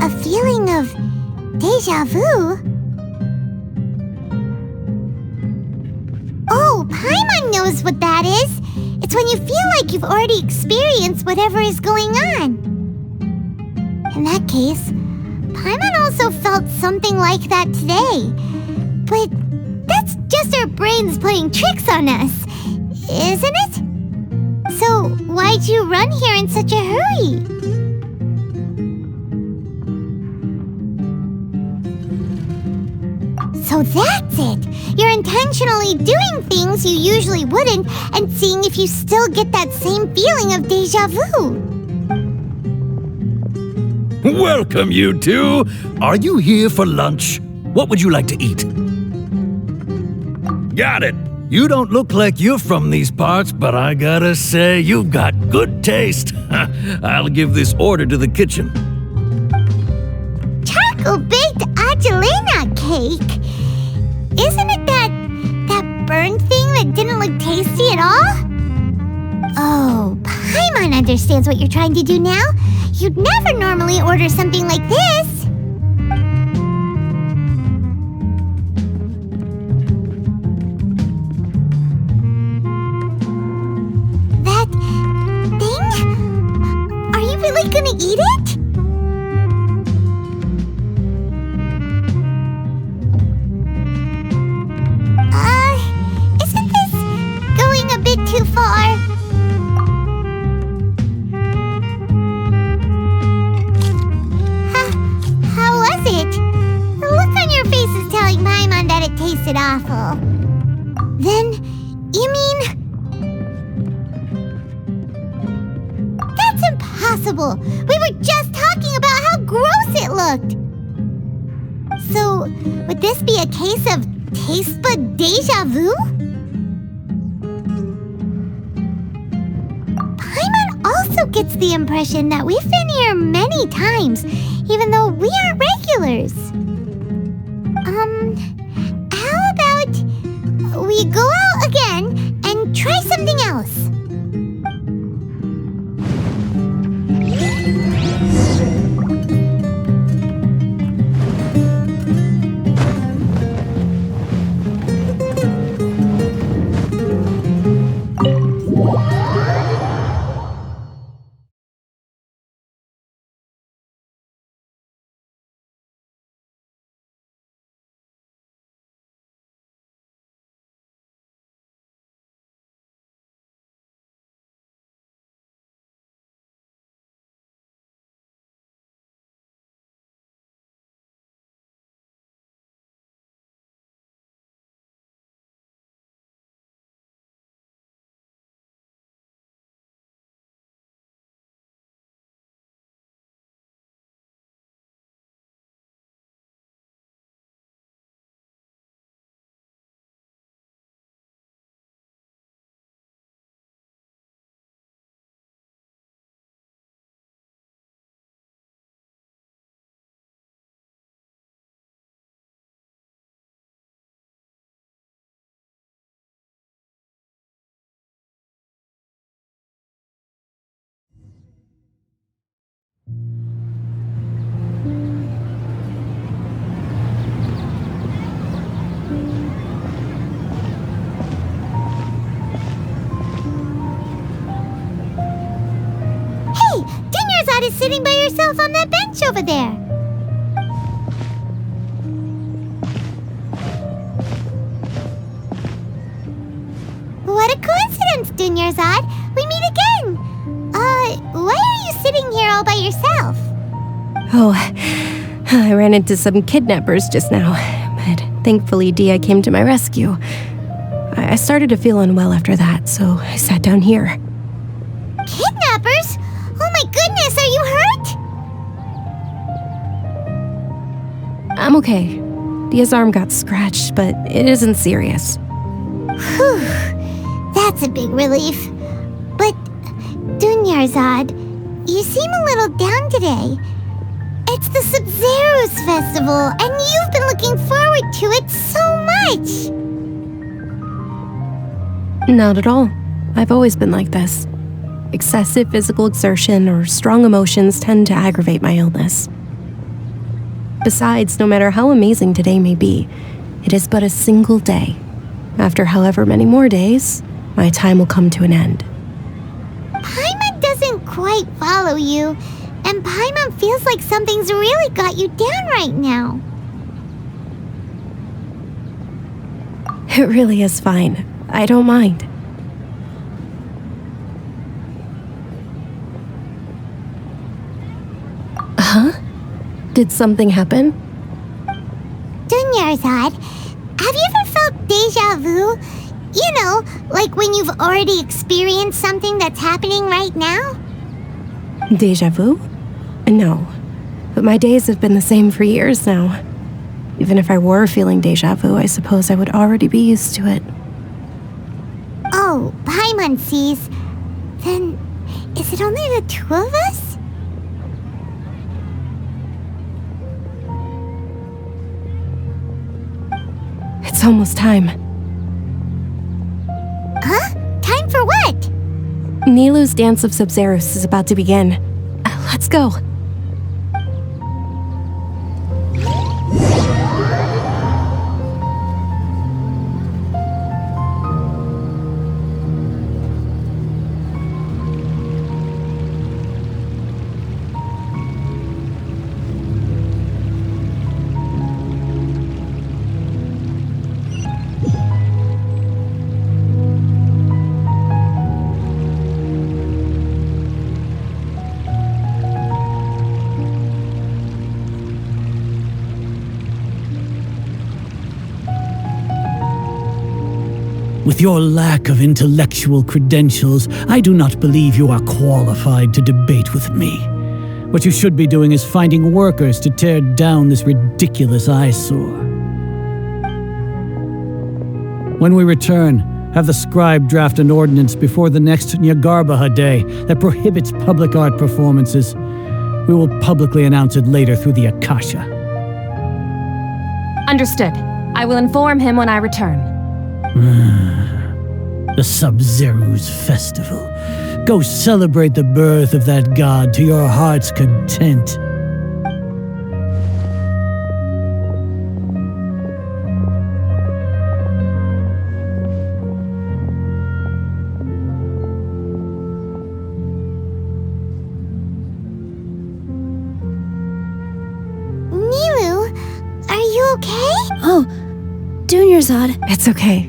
A feeling of déjà vu? Oh, Paimon knows what that is. It's when you feel like you've already experienced whatever is going on. In that case, Paimon also felt something like that today. But that's just our brains playing tricks on us, isn't it? So why'd you run here in such a hurry? So that's it! You're intentionally doing things you usually wouldn't and seeing if you still get that same feeling of déjà vu. Welcome, you two! Are you here for lunch? What would you like to eat? Got it! You don't look like you're from these parts, but I gotta say, you've got good taste. I'll give this order to the kitchen. Charcoal-baked Angelina cake? Isn't it that burned thing that didn't look tasty at all? Oh, Paimon understands what you're trying to do now. You'd never normally order something like this. That thing? Are you really gonna eat it? Isn't this going a bit too far? How was it? The look on your face is telling Paimon that it tasted awful. Then, you mean... That's impossible! We were just talking about how gross it looked! So, would this be a case of taste bud déjà vu? Paimon also gets the impression that we've been here many times, even though we aren't regulars. How about we go out again and try something else? Dunyarzad is sitting by yourself on that bench over there. What a coincidence, Dunyarzad. We meet again. Why are you sitting here all by yourself? Oh, I ran into some kidnappers just now, but thankfully Dia came to my rescue. I started to feel unwell after that, so I sat down here. Kidnappers? Oh my goodness, are you hurt? I'm okay. Dia's arm got scratched, but it isn't serious. Whew, that's a big relief. But, Dunyarzad, you seem a little down today. It's the Sabzeruz festival, and you've been looking forward to it so much. Not at all. I've always been like this. Excessive physical exertion or strong emotions tend to aggravate my illness. Besides, no matter how amazing today may be, it is but a single day. After however many more days, my time will come to an end. Paimon doesn't quite follow you, and Paimon feels like something's really got you down right now. It really is fine. I don't mind. Huh? Did something happen? Dunyarzad, have you ever felt deja vu? You know, like when you've already experienced something that's happening right now? Deja vu? No. But my days have been the same for years now. Even if I were feeling deja vu, I suppose I would already be used to it. Oh, Paimon sees. Then, is it only the two of us? It's almost time. Huh? Time for what? Nilou's Dance of Sabzeruz is about to begin. Let's go. With your lack of intellectual credentials, I do not believe you are qualified to debate with me. What you should be doing is finding workers to tear down this ridiculous eyesore. When we return, have the scribe draft an ordinance before the next Nyagarbaha Day that prohibits public art performances. We will publicly announce it later through the Akasha. Understood. I will inform him when I return. The Sabzeruz festival. Go celebrate the birth of that god to your heart's content. Nilou, are you okay? Oh, Dunyarzad. It's okay.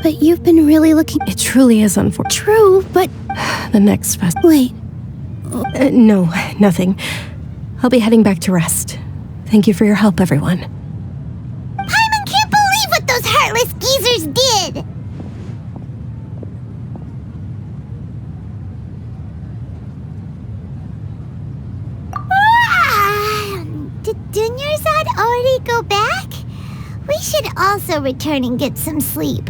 But you've been really looking... It truly is unfortunate. True, but... The next fest... Wait. No, nothing. I'll be heading back to rest. Thank you for your help, everyone. Paimon can't believe what those heartless geezers did! Did Dunyarzad already go back? We should also return and get some sleep.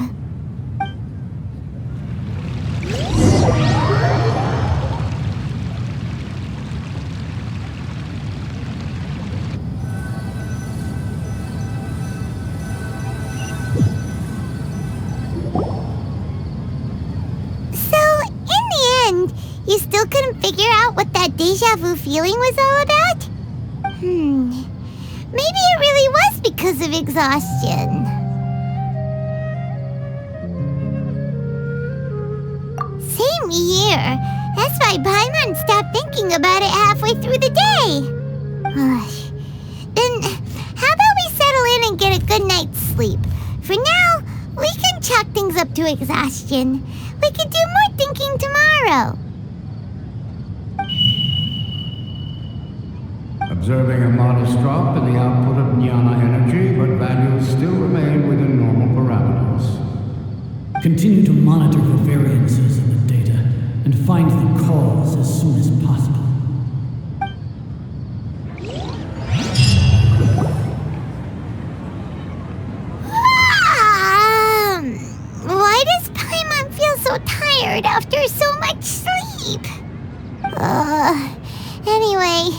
You still couldn't figure out what that deja vu feeling was all about? Maybe it really was because of exhaustion. Same here. That's why Paimon stopped thinking about it halfway through the day. Then, how about we settle in and get a good night's sleep? For now, we can chalk things up to exhaustion. We could do more thinking tomorrow. Observing a modest drop in the output of jnana energy, but values still remain within normal parameters. Continue to monitor the variances in the data and find the cause as soon as possible. Why does Paimon feel so tired after so much sleep? Anyway,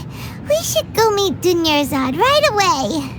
we should go meet Dunyarzad right away.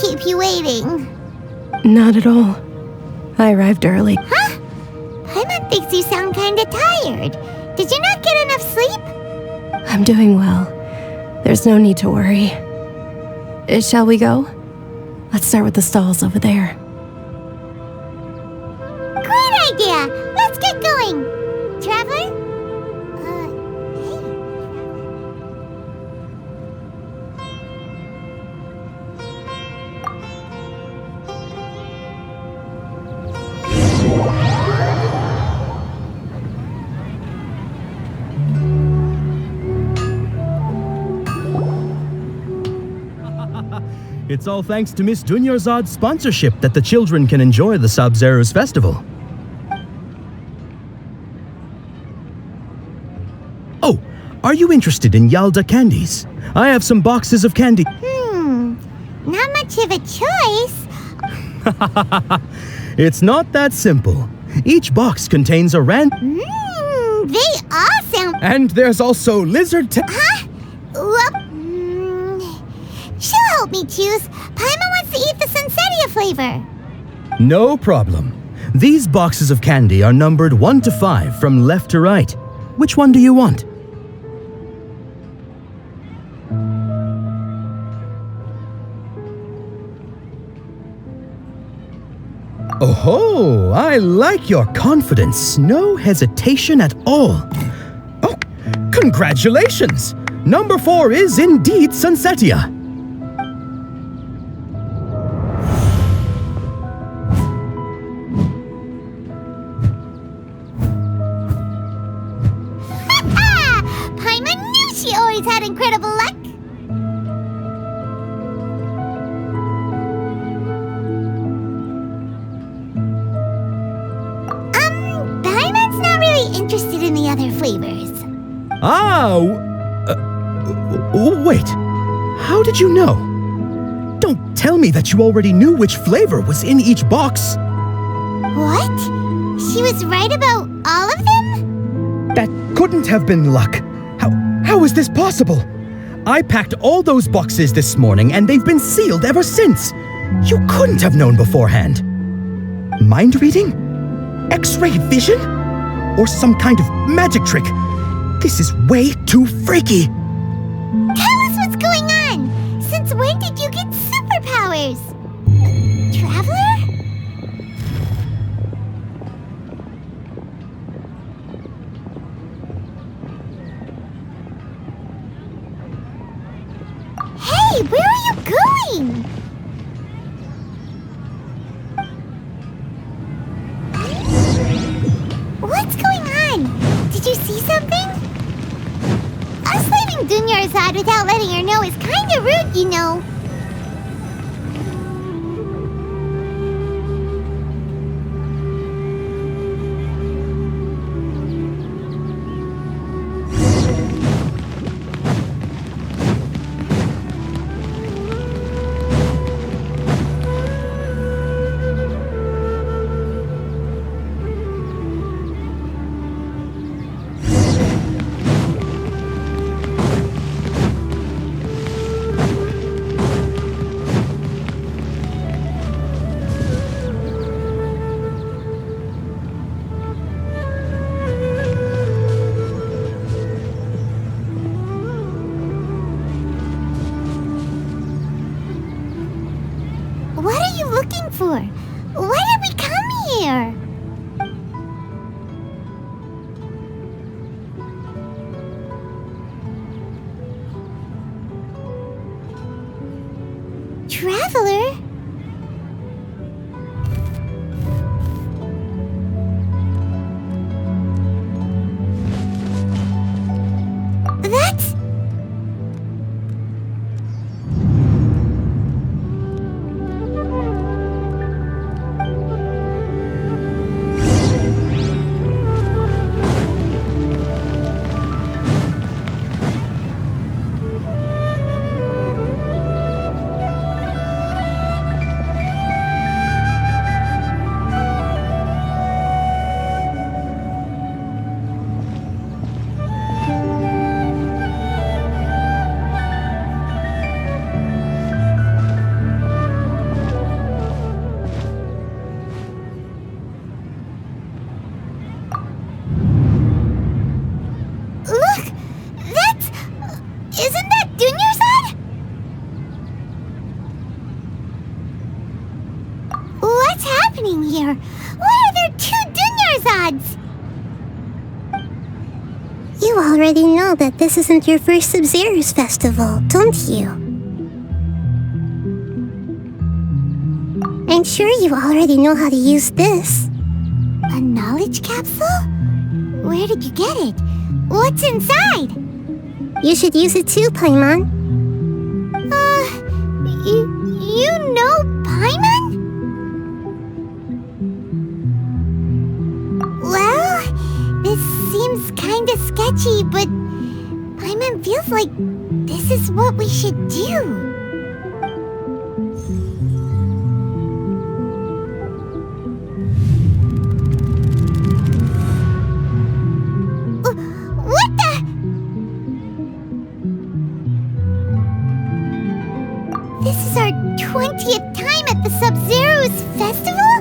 Keep you waiting. Not at all. I arrived early. Huh? Paimon thinks you sound kinda tired. Did you not get enough sleep? I'm doing well. There's no need to worry. Shall we go? Let's start with the stalls over there. Great idea! Let's get going! Traveler? Hey. It's all thanks to Miss Dunyarzad's sponsorship that the children can enjoy the Sabzeruz festival. Oh, are you interested in Yalda candies? I have some boxes of candy. Not much of a choice. It's not that simple. Each box contains a They all sound... And there's also lizard Huh? Well, she'll help me choose. Paimon wants to eat the Sunsetia flavor. No problem. These boxes of candy are numbered 1 to 5 from left to right. Which one do you want? Oh, I like your confidence. No hesitation at all. Oh, congratulations! Number 4 is indeed Sunsetia. Paimon knew she always had incredible luck. Paimon's not really interested in the other flavors. Wait. How did you know? Don't tell me that you already knew which flavor was in each box. What? She was right about all of them? That couldn't have been luck. How is this possible? I packed all those boxes this morning and they've been sealed ever since. You couldn't have known beforehand. Mind reading? X-ray vision? Or some kind of magic trick? This is way too freaky. Tell us what's going on. Since when did you get superpowers? Traveler? Hey, where are you going? What's going on? Did you see something? Us leaving Dunyarzad without letting her know is kinda rude, you know. traveler. That's... Look! That's... Isn't that Dunyarzad? What's happening here? Why are there two Dunyarzads? You already know that this isn't your first Sabzeruz festival, don't you? I'm sure you already know how to use this. A knowledge capsule? Where did you get it? What's inside? You should use it too, Paimon. You know Paimon? Well, this seems kinda sketchy, but Paimon feels like this is what we should do. What the? This is our 20th time at the Sabzeruz festival?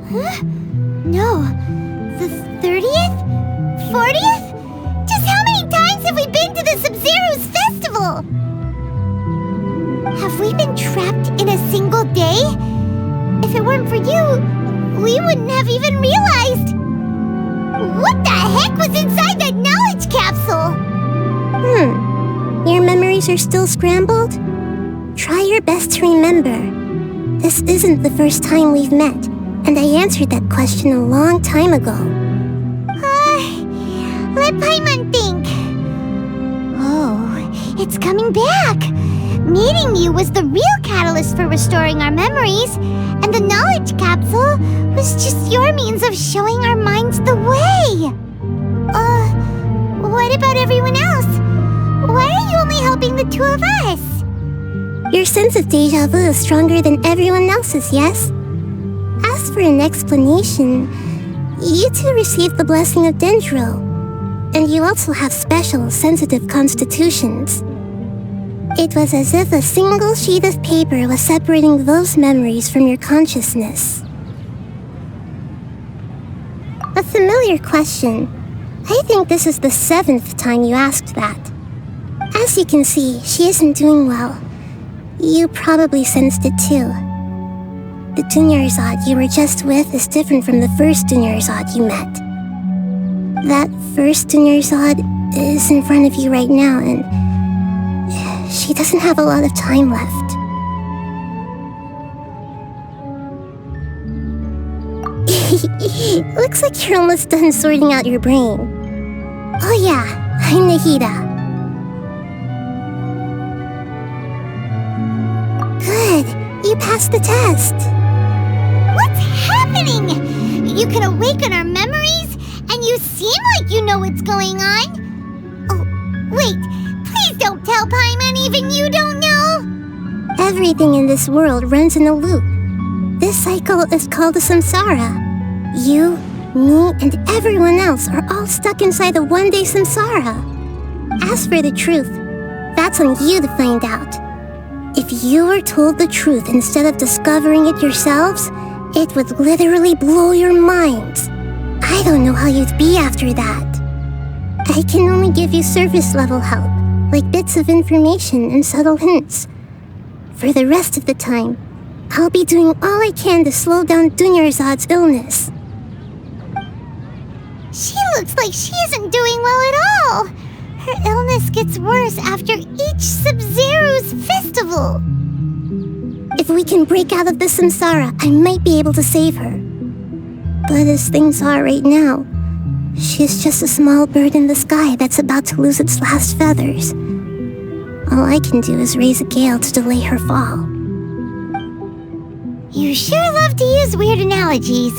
Huh? No. The 30th? 40th? Just how many times have we been to the Sabzeruz festival? Have we been trapped in a single day? If it weren't for you, we wouldn't have even realized. What the heck was inside that knowledge capsule? Your memories are still scrambled? Try your best to remember. This isn't the first time we've met, and I answered that question a long time ago. Let Paimon think. Oh, it's coming back. Meeting you was the real catalyst for restoring our memories, and the knowledge capsule was just your means of showing our minds the way. What about everyone else? Why are you only helping the two of us? Your sense of deja vu is stronger than everyone else's, yes? As for an explanation, you two received the blessing of Dendro, and you also have special, sensitive constitutions. It was as if a single sheet of paper was separating those memories from your consciousness. A familiar question. I think this is the 7th time you asked that. As you can see, she isn't doing well. You probably sensed it too. The Dunyarzad you were just with is different from the first Dunyarzad you met. That first Dunyarzad is in front of you right now, and she doesn't have a lot of time left. Looks like you're almost done sorting out your brain. Oh yeah, I'm Nahida. Good, you passed the test. What's happening? You can awaken our memories, and you seem like you know what's going on. Oh, wait, please don't tell Paimon even you don't know. Everything in this world runs in a loop. This cycle is called the Samsara. You, me, and everyone else are all stuck inside the one-day Samsara. As for the truth, that's on you to find out. If you were told the truth instead of discovering it yourselves, it would literally blow your minds. I don't know how you'd be after that. I can only give you surface-level help, like bits of information and subtle hints. For the rest of the time, I'll be doing all I can to slow down Dunyarzad's illness. She looks like she isn't doing well at all. Her illness gets worse after each Sabzeruz festival. If we can break out of the Samsara, I might be able to save her. But as things are right now, she's just a small bird in the sky that's about to lose its last feathers. All I can do is raise a gale to delay her fall. You sure love to use weird analogies.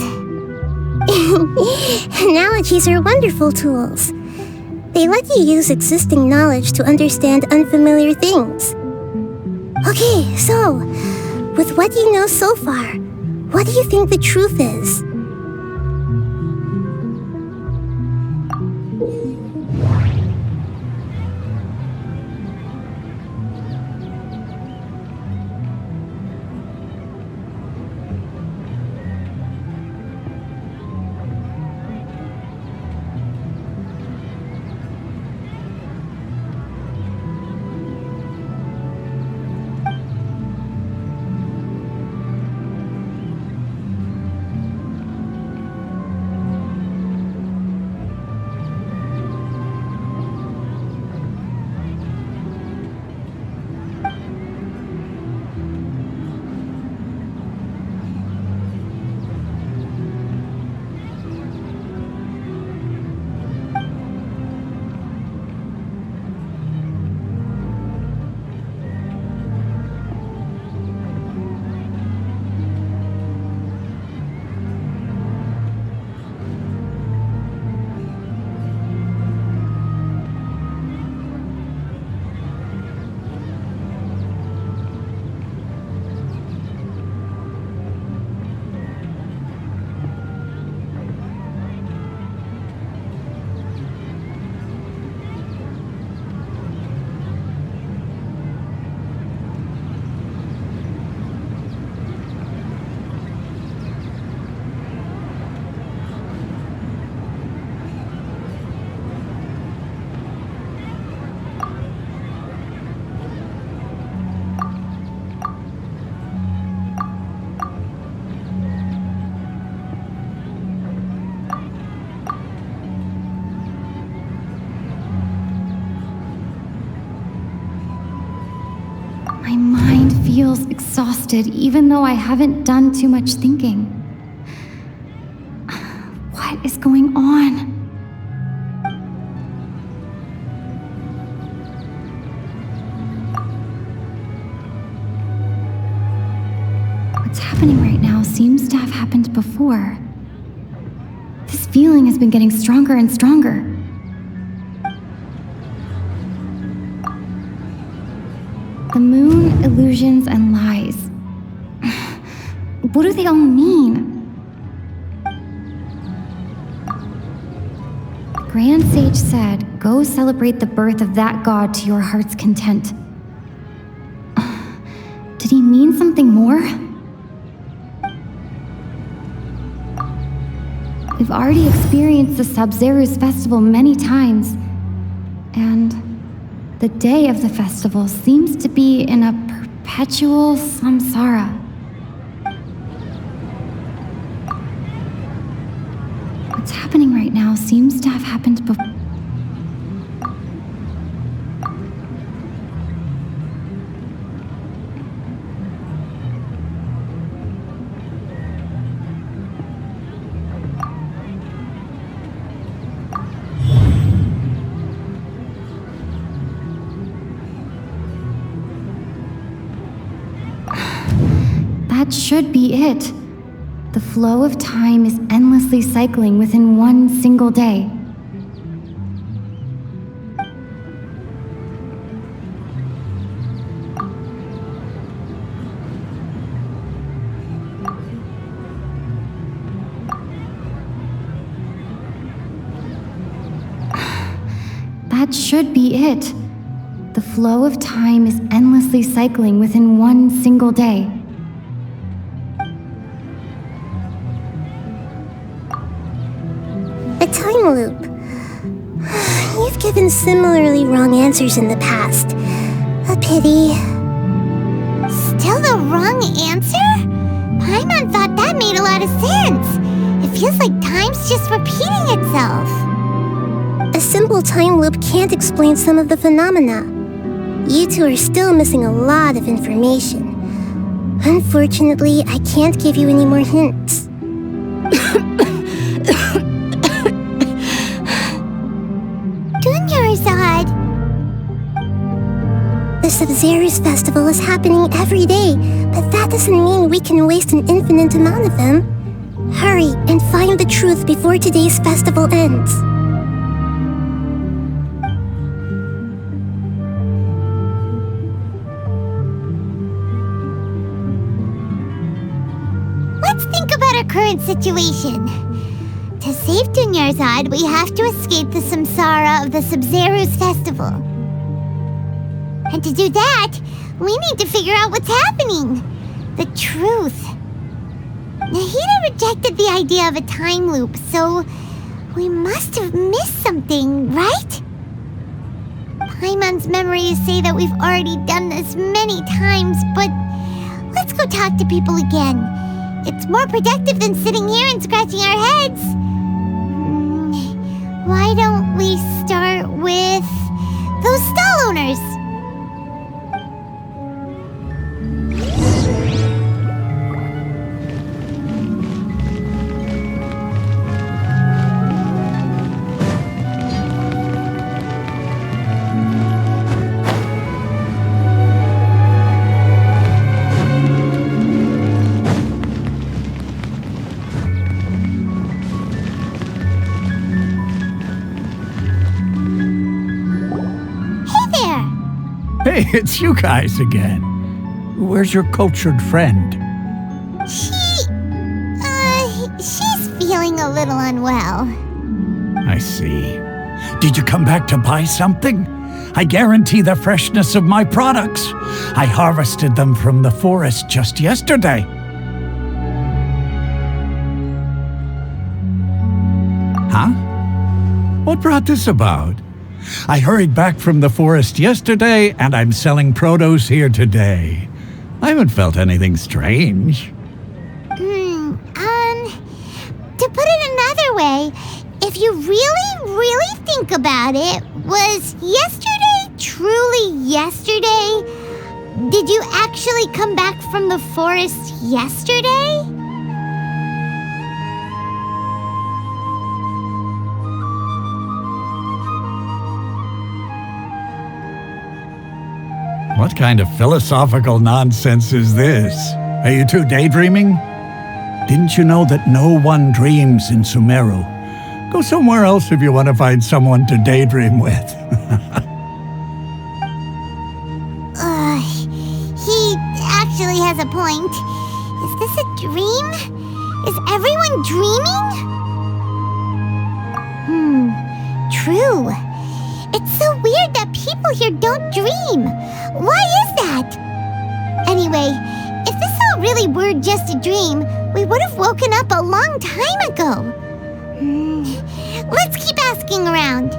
Analogies are wonderful tools. They let you use existing knowledge to understand unfamiliar things. Okay, so, with what you know so far, what do you think the truth is? My mind feels exhausted, even though I haven't done too much thinking. What is going on? What's happening right now seems to have happened before. This feeling has been getting stronger and stronger. The moon, illusions, and lies. What do they all mean? The Grand Sage said, "Go celebrate the birth of that god to your heart's content." Did he mean something more? We've already experienced the Sabzeruz festival many times, and the day of the festival seems to be in a perpetual samsara. What's happening right now seems to have happened before. That should be it. The flow of time is endlessly cycling within one single day. That should be it. The flow of time is endlessly cycling within one single day. A time loop. You've given similarly wrong answers in the past. A pity. Still the wrong answer? Paimon thought that made a lot of sense. It feels like time's just repeating itself. A simple time loop can't explain some of the phenomena. You two are still missing a lot of information. Unfortunately, I can't give you any more hints. Dunyarzad! The Sabzeruz festival is happening every day, but that doesn't mean we can waste an infinite amount of them. Hurry and find the truth before today's festival ends. Let's think about our current situation. To save Dunyarzad, we have to escape the Samsara of the Sabzeruz festival. And to do that, we need to figure out what's happening. The truth. Nahida rejected the idea of a time loop, so we must have missed something, right? Paimon's memories say that we've already done this many times, but let's go talk to people again. It's more productive than sitting here and scratching our heads. Why don't we start with those stall owners? Hey, it's you guys again. Where's your cultured friend? She's feeling a little unwell. I see. Did you come back to buy something? I guarantee the freshness of my products. I harvested them from the forest just yesterday. Huh? What brought this about? I hurried back from the forest yesterday, and I'm selling produce here today. I haven't felt anything strange. To put it another way, if you really think about it, was yesterday truly yesterday? Did you actually come back from the forest yesterday? What kind of philosophical nonsense is this? Are you two daydreaming? Didn't you know that no one dreams in Sumeru? Go somewhere else if you want to find someone to daydream with. He actually has a point. Is this a dream? Is everyone dreaming? True. It's so weird that people here don't dream. Why is that? Anyway, if this all really were just a dream, we would have woken up a long time ago. Let's keep asking around.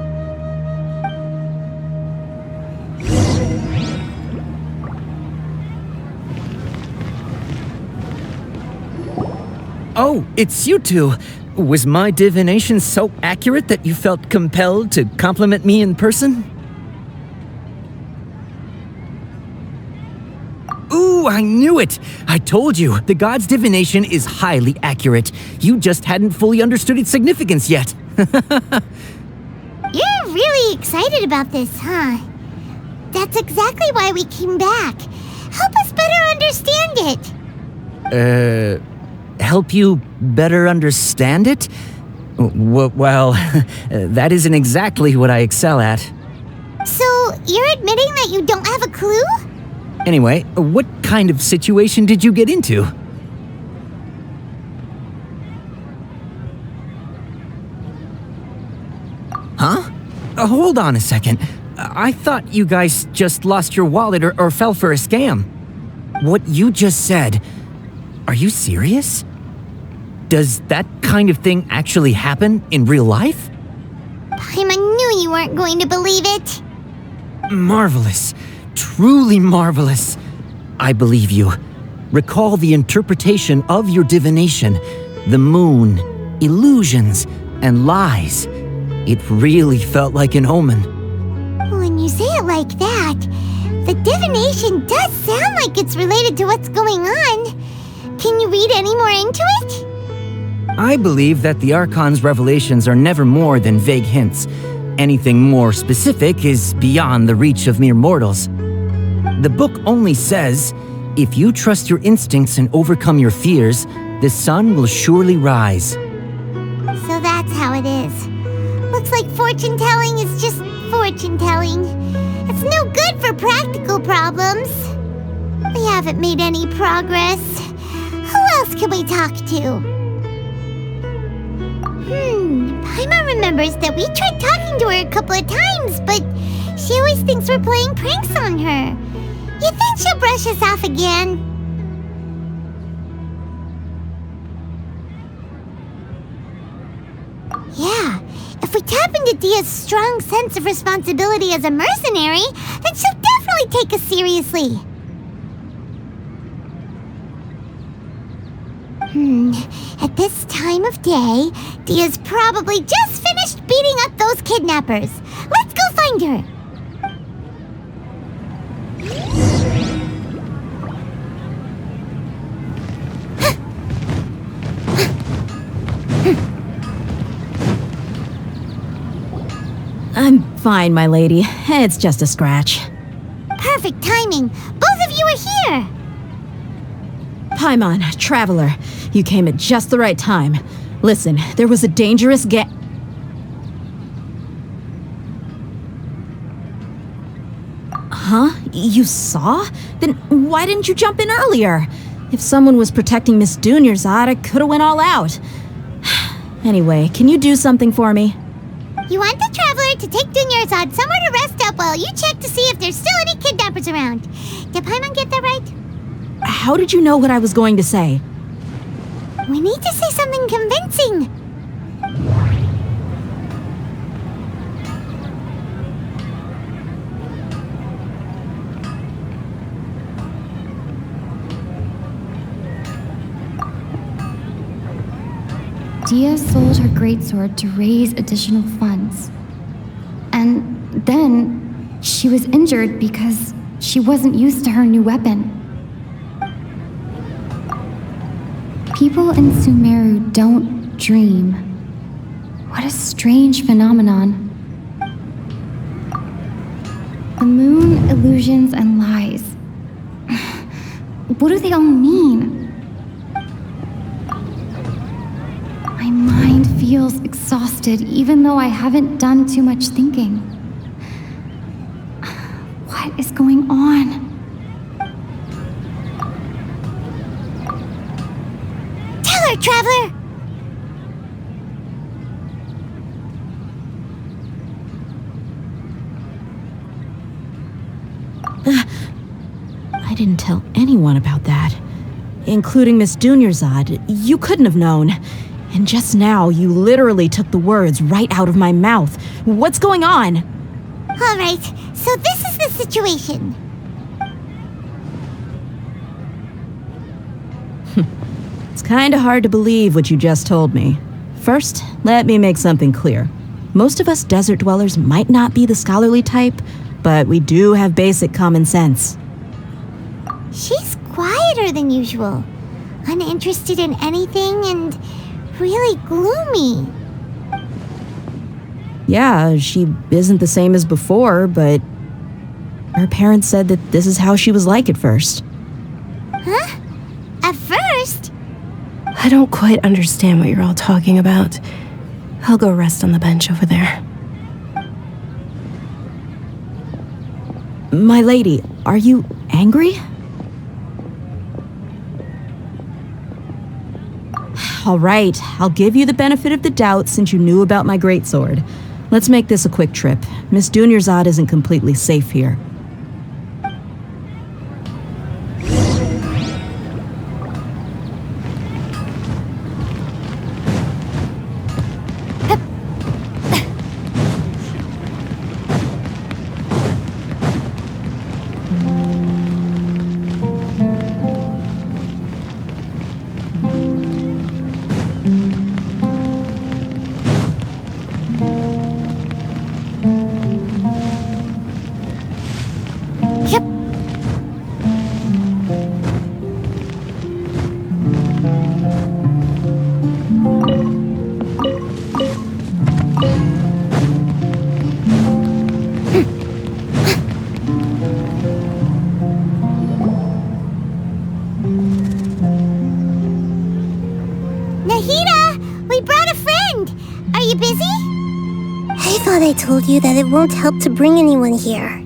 Oh, it's you two. Was my divination so accurate that you felt compelled to compliment me in person? Ooh, I knew it! I told you, the god's divination is highly accurate. You just hadn't fully understood its significance yet. You're really excited about this, huh? That's exactly why we came back. Help us better understand it. Help you better understand it? Well, that isn't exactly what I excel at. So, you're admitting that you don't have a clue? Anyway, what kind of situation did you get into? Huh? Hold on a second. I thought you guys just lost your wallet or fell for a scam. What you just said, are you serious? Does that kind of thing actually happen in real life? I knew you weren't going to believe it. Marvelous. Truly marvelous. I believe you. Recall the interpretation of your divination, the moon, illusions, and lies. It really felt like an omen. When you say it like that, the divination does sound like it's related to what's going on. Can you read any more into it? I believe that the Archon's revelations are never more than vague hints. Anything more specific is beyond the reach of mere mortals. The book only says, if you trust your instincts and overcome your fears, the sun will surely rise. So that's how it is. Looks like fortune-telling is just fortune-telling. It's no good for practical problems. We haven't made any progress. Who else can we talk to? Paimon remembers that we tried talking to her a couple of times, but she always thinks we're playing pranks on her. You think she'll brush us off again? Yeah, if we tap into Dia's strong sense of responsibility as a mercenary, then she'll definitely take us seriously. At this time of day, Dia's probably just finished beating up those kidnappers. Let's go find her. I'm fine, my lady. It's just a scratch. Perfect timing. Both of you are here. Paimon, traveler, you came at just the right time. Listen, there was a dangerous Huh? You saw? Then why didn't you jump in earlier? If someone was protecting Miss Dunyarzad, I could have went all out. Anyway, can you do something for me? You want the traveler to take Dunyarzad somewhere to rest up while you check to see if there's still any kidnappers around. Did Paimon get that right? How did you know what I was going to say? We need to say something convincing. Dia sold her greatsword to raise additional funds. And then she was injured because she wasn't used to her new weapon. People in Sumeru don't dream. What a strange phenomenon. The moon, illusions, and lies. What do they all mean? My mind feels exhausted even though I haven't done too much thinking. What is going on? Tell her, traveler! I didn't tell anyone about that. Including Miss Dunyarzad. You couldn't have known. And just now, you literally took the words right out of my mouth. What's going on? All right, so this is the situation. It's kinda hard to believe what you just told me. First, let me make something clear. Most of us desert dwellers might not be the scholarly type, but we do have basic common sense. She's quieter than usual, uninterested in anything, and really gloomy. Yeah, she isn't the same as before, but her parents said that this is how she was like at first. Huh? At first? I don't quite understand what you're all talking about. I'll go rest on the bench over there. My lady, are you angry? All right, I'll give you the benefit of the doubt since you knew about my greatsword. Let's make this a quick trip. Miss Dunyarzad isn't completely safe here. told you that it won't help to bring anyone here.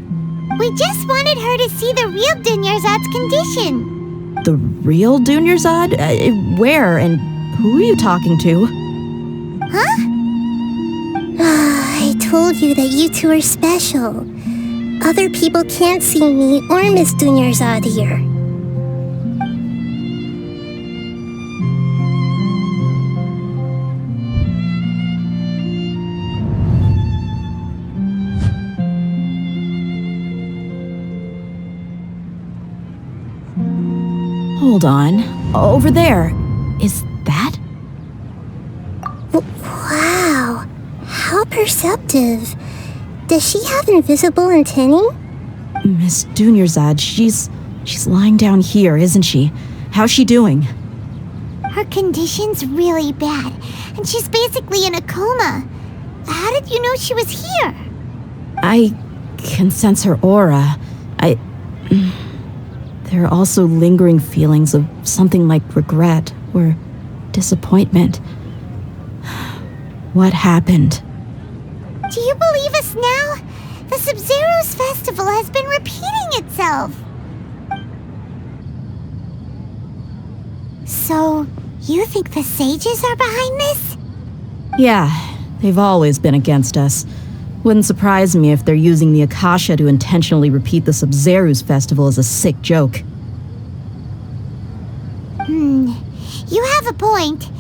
We just wanted her to see the real Dunyarzad's condition. The real Dunyarzad? Where and who are you talking to? Huh? I told you that you two are special. Other people can't see me or Miss Dunyarzad here. Hold on. Over there. Is that? Wow. How perceptive. Does she have invisible antennae? Miss Dunyarzad, she's lying down here, isn't she? How's she doing? Her condition's really bad, and she's basically in a coma. How did you know she was here? I can sense her aura. There are also lingering feelings of something like regret or disappointment. What happened? Do you believe us now? The Sabzeruz festival has been repeating itself. So, you think the sages are behind this? Yeah, they've always been against us. Wouldn't surprise me if they're using the Akasha to intentionally repeat the Sabzeruz festival as a sick joke. You have a point.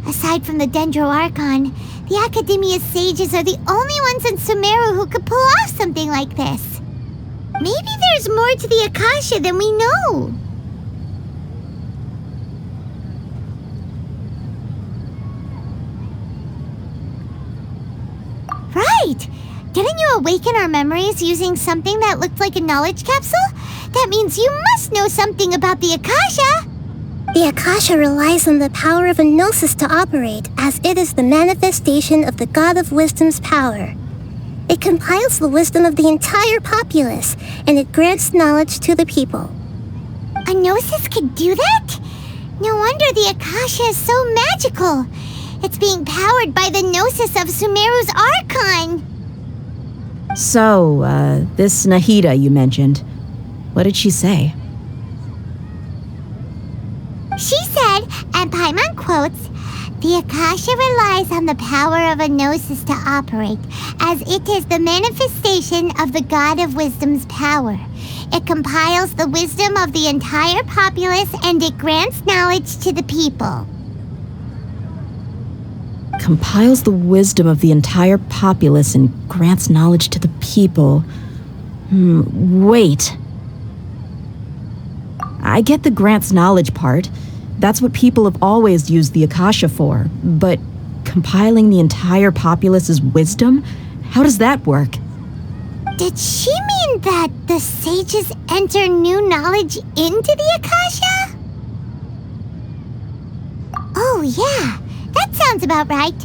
Aside from the Dendro Archon, the Academia's sages are the only ones in Sumeru who could pull off something like this. Maybe there's more to the Akasha than we know. Right! Didn't you awaken our memories using something that looked like a knowledge capsule? That means you must know something about the Akasha! The Akasha relies on the power of a gnosis to operate, as it is the manifestation of the God of Wisdom's power. It compiles the wisdom of the entire populace, and it grants knowledge to the people. A gnosis could do that? No wonder the Akasha is so magical. It's being powered by the gnosis of Sumeru's Archon. So, this Nahida you mentioned, what did she say? She said, and Paimon quotes, "The Akasha relies on the power of a gnosis to operate, as it is the manifestation of the God of Wisdom's power. It compiles the wisdom of the entire populace and it grants knowledge to the people." Compiles the wisdom of the entire populace and grants knowledge to the people. Wait. I get the grants knowledge part. That's what people have always used the Akasha for. But compiling the entire populace's wisdom? How does that work? Did she mean that the sages enter new knowledge into the Akasha? Oh yeah, that sounds about right.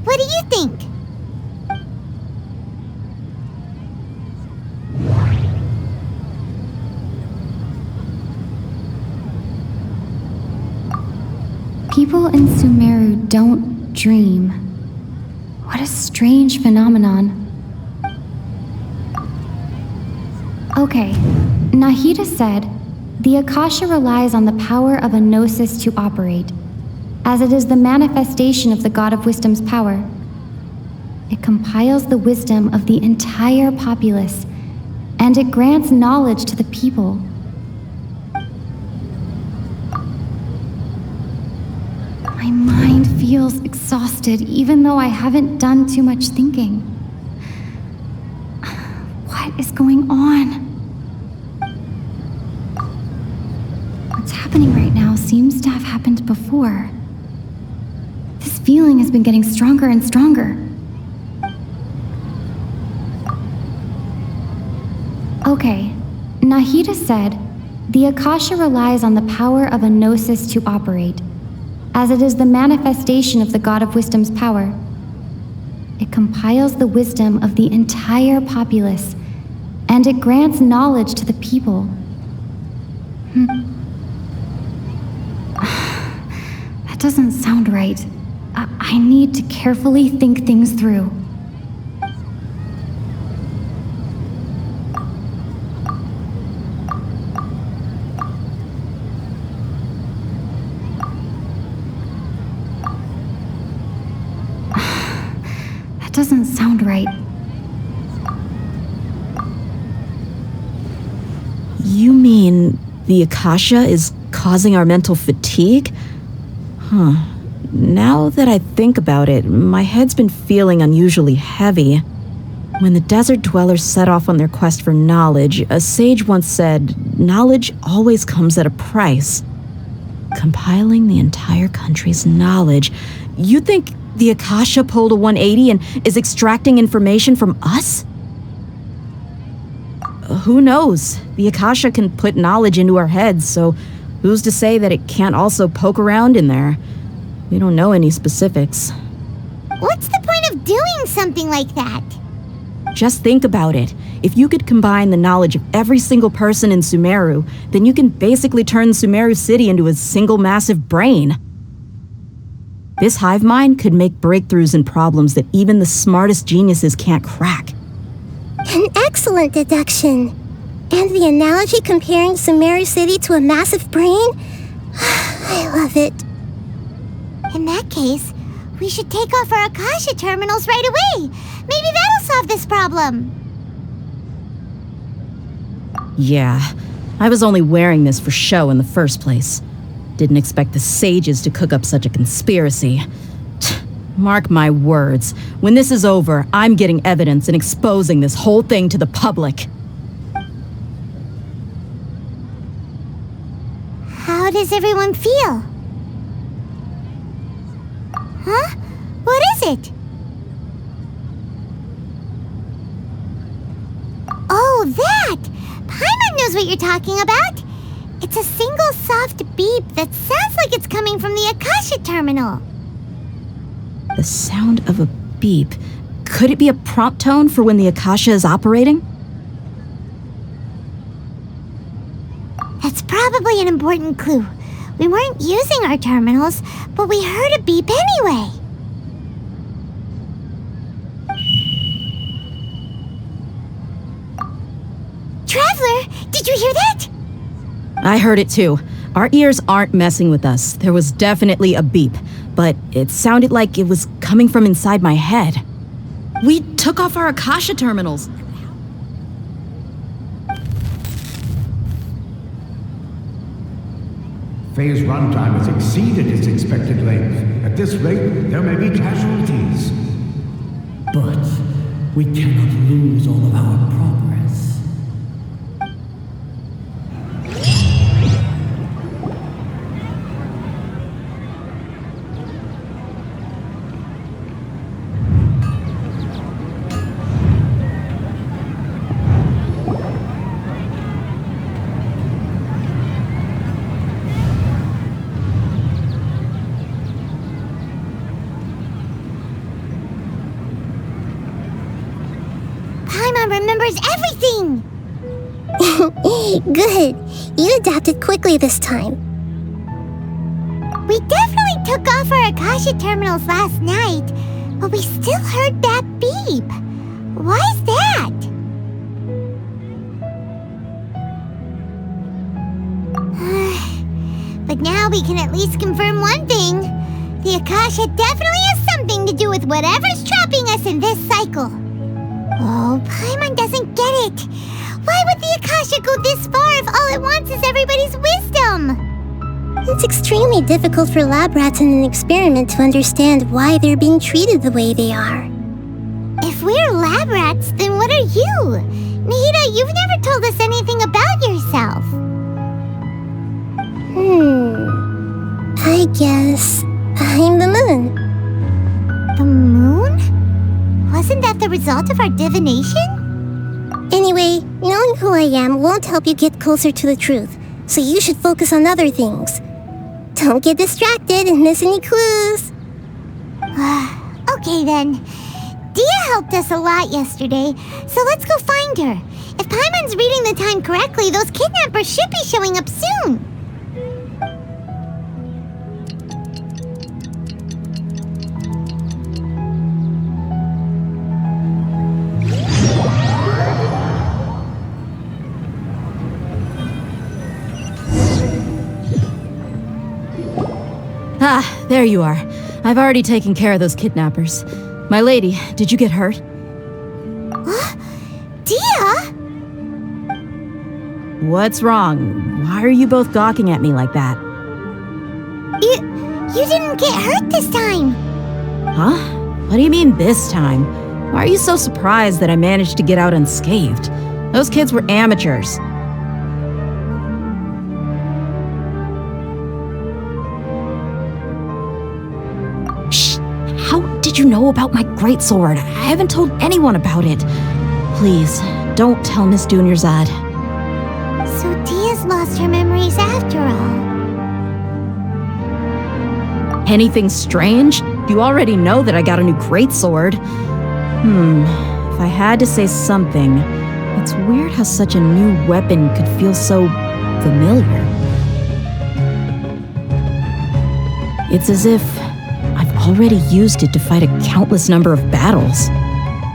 What do you think? People in Sumeru don't dream. What a strange phenomenon. Okay, Nahida said, "The Akasha relies on the power of a gnosis to operate, as it is the manifestation of the God of Wisdom's power. It compiles the wisdom of the entire populace, and it grants knowledge to the people." My mind feels exhausted, even though I haven't done too much thinking. What is going on? What's happening right now seems to have happened before. This feeling has been getting stronger and stronger. Okay, Nahida said, "The Akasha relies on the power of a gnosis to operate, as it is the manifestation of the God of Wisdom's power. It compiles the wisdom of the entire populace, and it grants knowledge to the people." That doesn't sound right. I need to carefully think things through. doesn't sound right. You mean the Akasha is causing our mental fatigue? Huh. Now that I think about it, my head's been feeling unusually heavy. When the desert dwellers set off on their quest for knowledge, a sage once said, knowledge always comes at a price. Compiling the entire country's knowledge. You think the Akasha pulled a 180 and is extracting information from us? Who knows? The Akasha can put knowledge into our heads, so who's to say that it can't also poke around in there? We don't know any specifics. What's the point of doing something like that? Just think about it. If you could combine the knowledge of every single person in Sumeru, then you can basically turn Sumeru City into a single massive brain. This hive mind could make breakthroughs in problems that even the smartest geniuses can't crack. An excellent deduction. And the analogy comparing Sumeru City to a massive brain? I love it. In that case, we should take off our Akasha terminals right away. Maybe that'll solve this problem. Yeah, I was only wearing this for show in the first place. Didn't expect the sages to cook up such a conspiracy. Mark my words, when this is over, I'm getting evidence and exposing this whole thing to the public. How does everyone feel? Huh? What is it? Oh, that! Paimon knows what you're talking about. It's a single soft beep that sounds like it's coming from the Akasha terminal. The sound of a beep. Could it be a prompt tone for when the Akasha is operating? That's probably an important clue. We weren't using our terminals, but we heard a beep anyway. Traveler, did you hear that? I heard it too. Our ears aren't messing with us. There was definitely a beep, but it sounded like it was coming from inside my head. We took off our Akasha terminals. Phase runtime has exceeded its expected length. At this rate, there may be casualties. But we cannot lose all of our progress. Remembers everything! Good. You adapted quickly this time. We definitely took off our Akasha terminals last night, but we still heard that beep. Why is that? But now we can at least confirm one thing. The Akasha definitely has something to do with whatever's trapping us in this cycle. Oh, Paimon doesn't get it. Why would the Akasha go this far if all it wants is everybody's wisdom? It's extremely difficult for lab rats in an experiment to understand why they're being treated the way they are. If we're lab rats, then what are you? Nahida, you've never told us anything about yourself. I guess I'm the moon. The moon? Wasn't that the result of our divination? Anyway, knowing who I am won't help you get closer to the truth, so you should focus on other things. Don't get distracted and miss any clues. Okay then. Dia helped us a lot yesterday, so let's go find her. If Paimon's reading the time correctly, those kidnappers should be showing up soon. Ah, there you are. I've already taken care of those kidnappers. My lady, did you get hurt? Dia? What's wrong? Why are you both gawking at me like that? You didn't get hurt this time. Huh? What do you mean this time? Why are you so surprised that I managed to get out unscathed? Those kids were amateurs. Shh! How did you know about my greatsword? I haven't told anyone about it. Please, don't tell Miss Dunyarzad. So Dia's lost her memories after all. Anything strange? You already know that I got a new greatsword. If I had to say something, it's weird how such a new weapon could feel so familiar. It's as if I've already used it to fight a countless number of battles.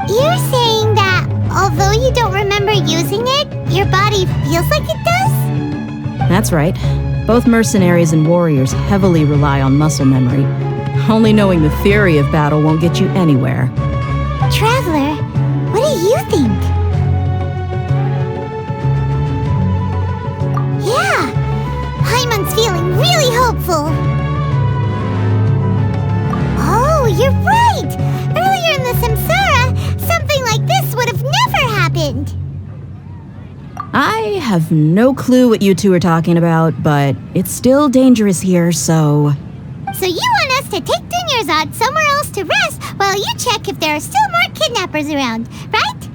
You're saying that although you don't remember using it, your body feels like it does? That's right. Both mercenaries and warriors heavily rely on muscle memory. Only knowing the theory of battle won't get you anywhere. Traveler, what do you think? Yeah, Paimon's feeling really hopeful. Oh, you're right! Earlier in the Samsara, something like this would have never happened. I have no clue what you two are talking about, but it's still dangerous here, so... So you want us to take Dunyarzad somewhere else to rest while you check if there are still more kidnappers around, right?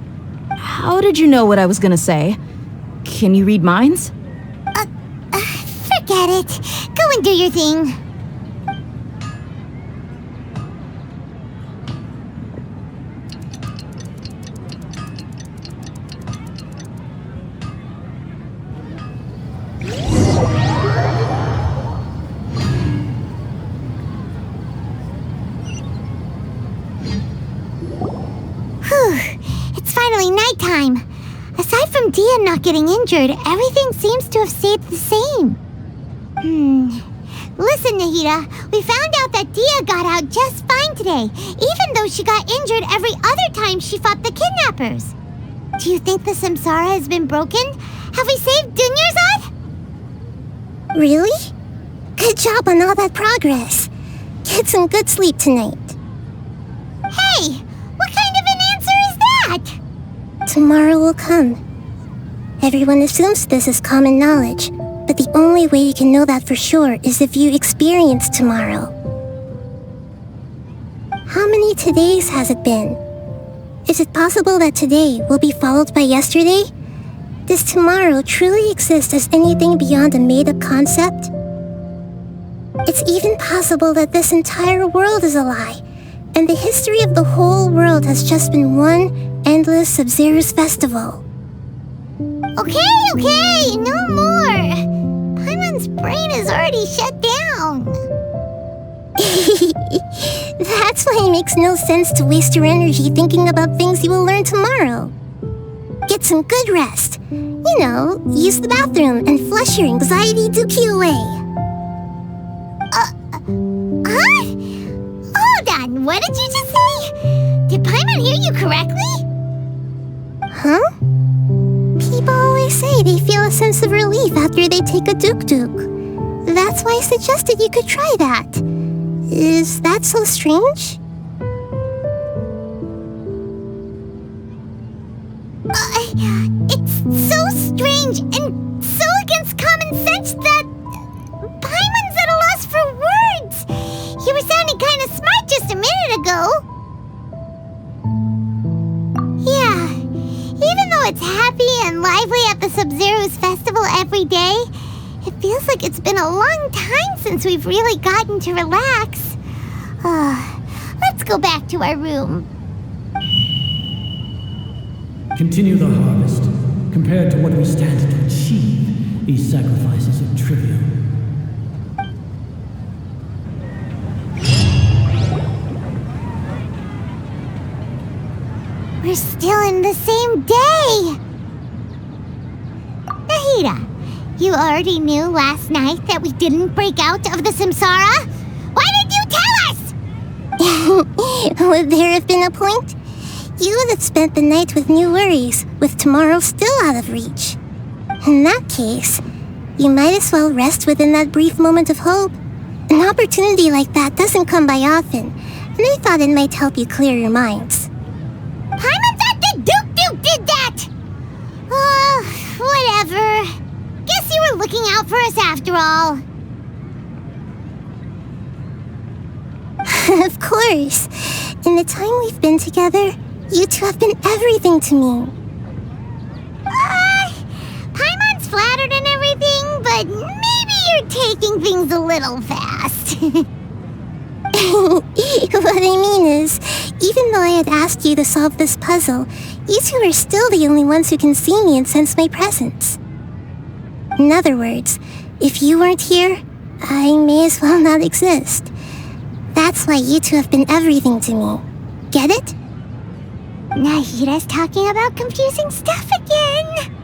How did you know what I was gonna say? Can you read minds? Forget it. Go and do your thing. It's finally nighttime. Aside from Dia not getting injured, everything seems to have stayed the same. Listen, Nahida, we found out that Dia got out just fine today, even though she got injured every other time she fought the kidnappers. Do you think the Samsara has been broken? Have we saved Dunyarzad? Really? Good job on all that progress. Get some good sleep tonight. Hey, what kind of an answer is that? Tomorrow will come. Everyone assumes this is common knowledge, but the only way you can know that for sure is if you experience tomorrow. How many todays has it been? Is it possible that today will be followed by yesterday? Does tomorrow truly exist as anything beyond a made-up concept? It's even possible that this entire world is a lie, and the history of the whole world has just been one endless Sabzeruz festival. Okay, no more. Paimon's brain is already shut down. That's why it makes no sense to waste your energy thinking about things you will learn tomorrow. Get some good rest. You know, use the bathroom and flush your anxiety dookie away. Huh? Hold on, what did you just say? Did Paimon hear you correctly? Huh? People always say they feel a sense of relief after they take a duk-duk. That's why I suggested you could try that. Is that so strange? It's so strange and so against common sense that Paimon's at a loss for words. You were sounding kind of smart just a minute ago. Yeah, even though it's happy and lively at the Sabzeruz festival every day, it feels like it's been a long time since we've really gotten to relax. Let's go back to our room. Continue the harvest. Compared to what we stand to achieve, these sacrifices are trivial. We're still in the same day! Nahida, you already knew last night that we didn't break out of the Samsara? Why did you tell us? Would there have been a point? You would have spent the night with new worries, with tomorrow still out of reach. In that case, you might as well rest within that brief moment of hope. An opportunity like that doesn't come by often, and I thought it might help you clear your minds. Paimon thought that Duke did that! Whatever. Guess you were looking out for us after all. Of course. In the time we've been together, you two have been everything to me. Paimon's flattered and everything, but maybe you're taking things a little fast. What I mean is, even though I had asked you to solve this puzzle, you two are still the only ones who can see me and sense my presence. In other words, if you weren't here, I may as well not exist. That's why you two have been everything to me. Get it? Nahida's talking about confusing stuff again.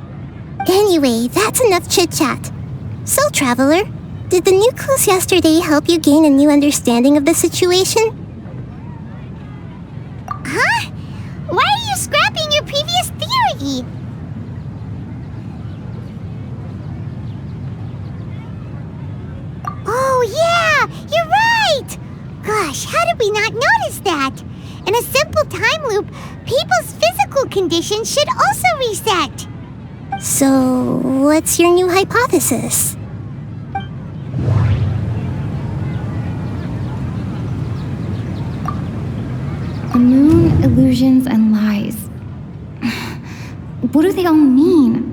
Anyway, that's enough chit-chat. So, Traveler, did the new clues yesterday help you gain a new understanding of the situation? Huh? Why are you scrapping your previous theory? Oh yeah, you're right! Gosh, how did we not notice that? In a simple time loop, people's physical conditions should also reset. So, what's your new hypothesis? The moon, illusions, and lies. What do they all mean?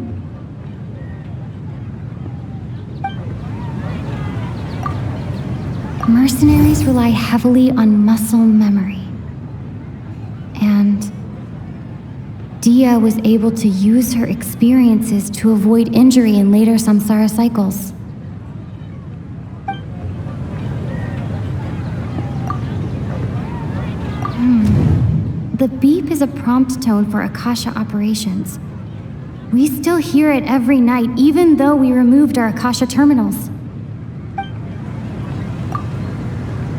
Mercenaries rely heavily on muscle memory. And Dia was able to use her experiences to avoid injury in later Samsara cycles. The beep is a prompt tone for Akasha operations. We still hear it every night, even though we removed our Akasha terminals.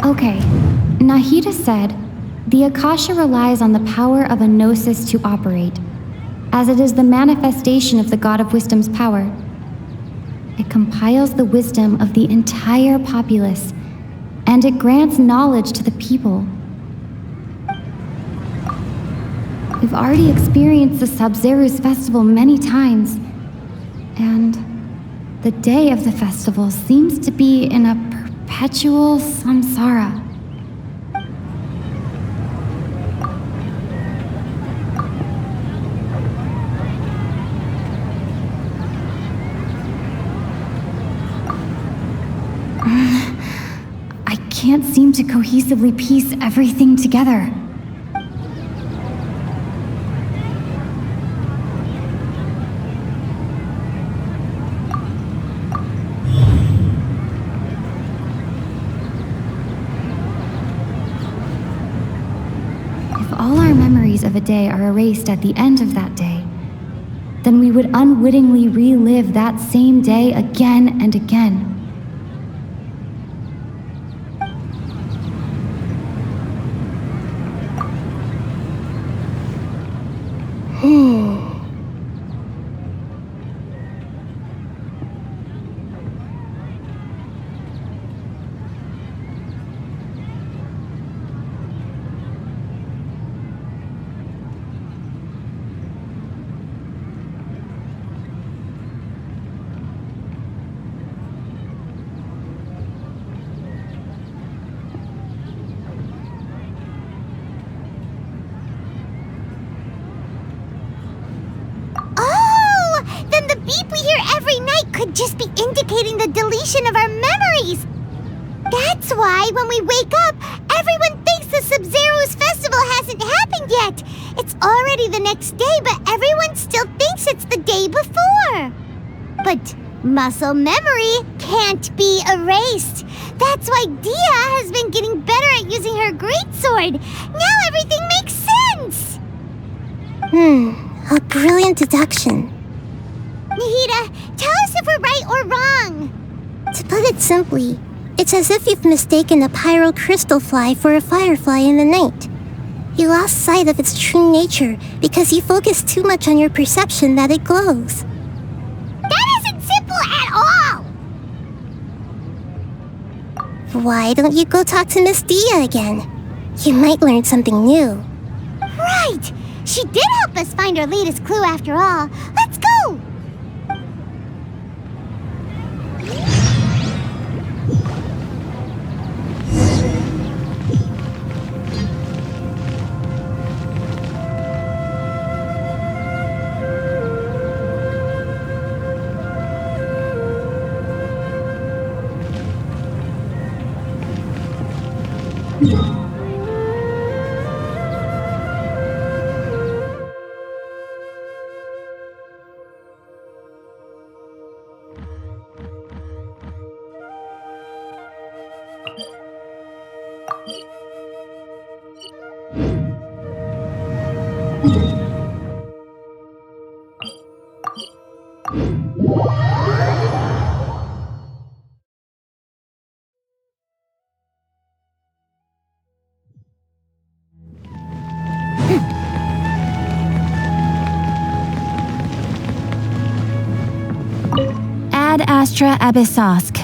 Okay, Nahida said, the Akasha relies on the power of a gnosis to operate, as it is the manifestation of the God of Wisdom's power. It compiles the wisdom of the entire populace, and it grants knowledge to the people. We've already experienced the Sabzeruz festival many times, and the day of the festival seems to be in a perpetual samsara. I can't seem to cohesively piece everything together. Of a day are erased at the end of that day, then we would unwittingly relive that same day again and again. Could just be indicating the deletion of our memories. That's why when we wake up, everyone thinks the Sabzeruz festival hasn't happened yet. It's already the next day, but everyone still thinks it's the day before. But muscle memory can't be erased. That's why Dia has been getting better at using her greatsword. Now everything makes sense. A brilliant deduction. Nahida, tell us if we're right or wrong. To put it simply, It's as if you've mistaken a pyrocrystal fly for a firefly in the night. You lost sight of its true nature because you focus too much on your perception that it glows. That isn't simple at all! Why don't you go talk to Miss Dia again? You might learn something new. Right! She did help us find our latest clue after all. Let's go! Ad Astra Abyssosk.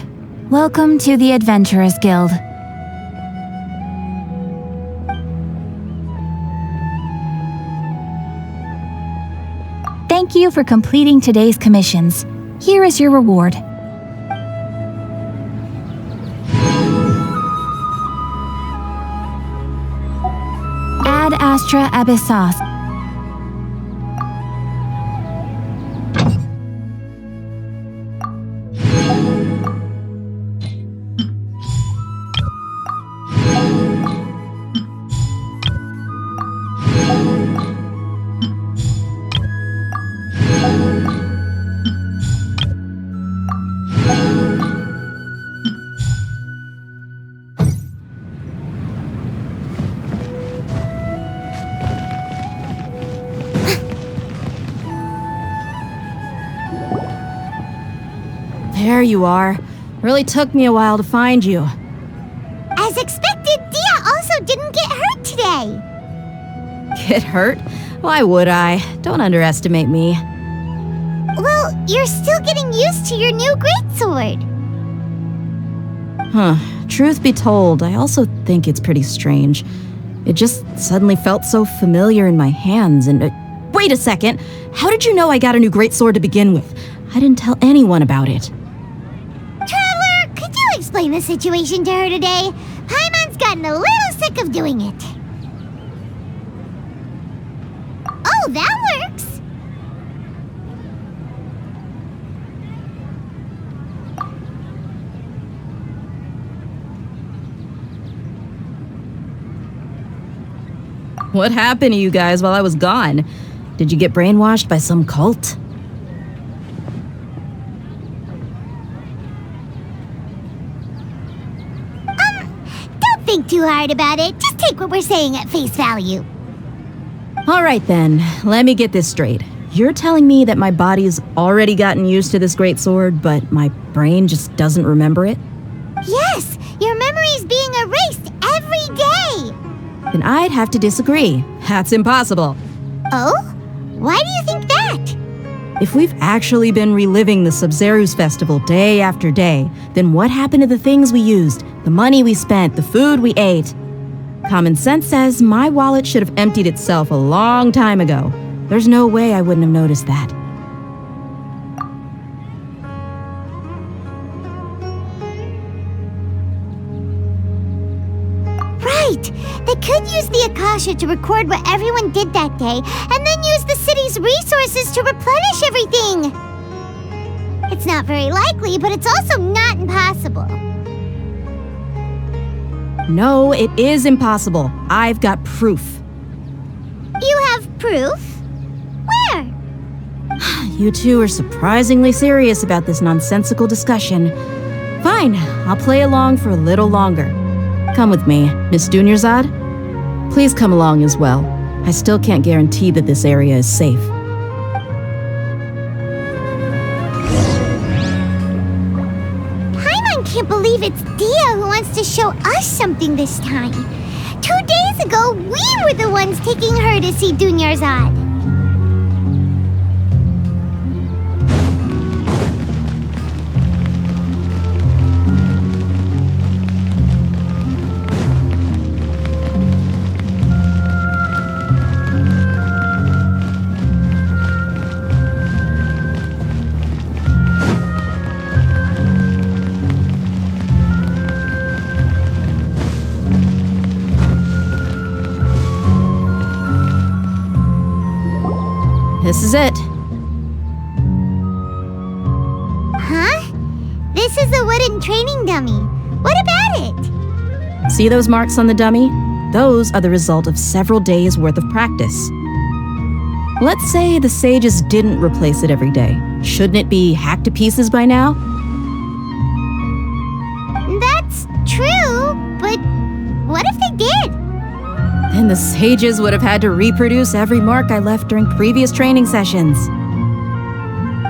Welcome to the Adventurers Guild. Thank you for completing today's commissions. Here is your reward. Ad Astra Abyssosk. There you are. Really took me a while to find you. As expected, Dia also didn't get hurt today. Get hurt? Why would I? Don't underestimate me. Well, you're still getting used to your new greatsword. Huh. Truth be told, I also think it's pretty strange. It just suddenly felt so familiar in my hands and... wait a second! How did you know I got a new greatsword to begin with? I didn't tell anyone about it. Traveler, could you explain the situation to her today? Paimon's gotten a little sick of doing it. Oh, that works! What happened to you guys while I was gone? Did you get brainwashed by some cult? Don't think too hard about it. Just take what we're saying at face value. All right then, let me get this straight. You're telling me that my body's already gotten used to this greatsword, but my brain just doesn't remember it? Yes, your memory's being erased every day. Then I'd have to disagree. That's impossible. Oh? Why do you think that? If we've actually been reliving the Sabzeruz festival day after day, then what happened to the things we used, the money we spent, the food we ate? Common sense says my wallet should have emptied itself a long time ago. There's no way I wouldn't have noticed that. Right! They could use the Akasha to record what everyone did that day, and then use the city's resources to replenish everything! It's not very likely, but it's also not impossible. No, it is impossible. I've got proof. You have proof? Where? You two are surprisingly serious about this nonsensical discussion. Fine, I'll play along for a little longer. Come with me, Miss Dunyarzad. Please come along as well. I still can't guarantee that this area is safe. can't believe it's Dia who wants to show us something this time. 2 days ago, we were the ones taking her to see Dunyarzad. This is it. Huh? This is a wooden training dummy. What about it? See those marks on the dummy? Those are the result of several days' worth of practice. Let's say the sages didn't replace it every day. Shouldn't it be hacked to pieces by now? That's true, but what if they did? Then the sages would have had to reproduce every mark I left during previous training sessions.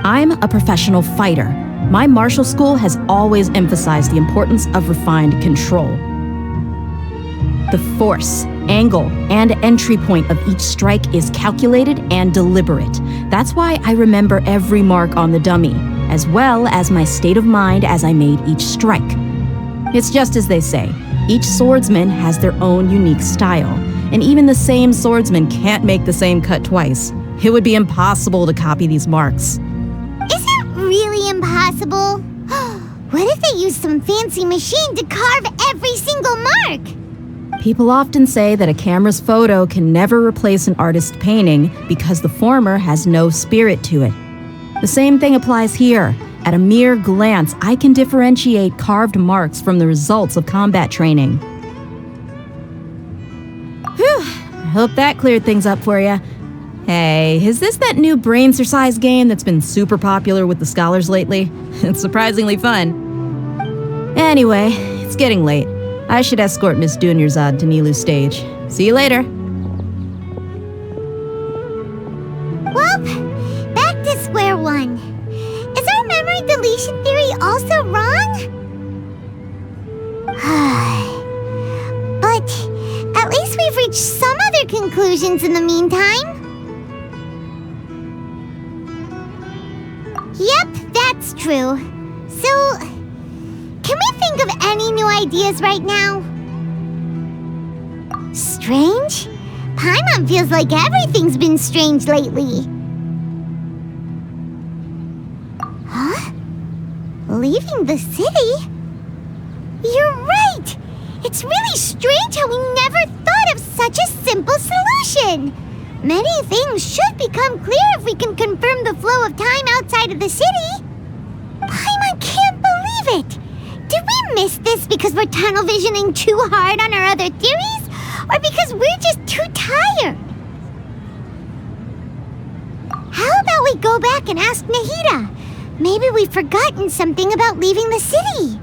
I'm a professional fighter. My martial school has always emphasized the importance of refined control. The force, angle, and entry point of each strike is calculated and deliberate. That's why I remember every mark on the dummy, as well as my state of mind as I made each strike. It's just as they say, each swordsman has their own unique style, and even the same swordsman can't make the same cut twice. It would be impossible to copy these marks. Is it really impossible? What if they used some fancy machine to carve every single mark? People often say that a camera's photo can never replace an artist's painting because the former has no spirit to it. The same thing applies here. At a mere glance, I can differentiate carved marks from the results of combat training. Whew, I hope that cleared things up for you. Hey, is this that new brain-exercise game that's been super popular with the scholars lately? It's surprisingly fun. Anyway, it's getting late. I should escort Miss Dunyarzad to Nilu's stage. See you later. Well, back to square one. Is our memory deletion theory also wrong? But at least we've reached some other conclusions in the meantime. Yep, that's true. So, can we think of any new ideas right now? Strange? Paimon feels like everything's been strange lately. Huh? Leaving the city? You're right! It's really strange how we never thought of such a simple solution! Many things should become clear if we can confirm the flow of time outside of the city. Paimon can't believe it! Did we miss this because we're tunnel visioning too hard on our other theories? Or because we're just too tired? How about we go back and ask Nahida? Maybe we've forgotten something about leaving the city.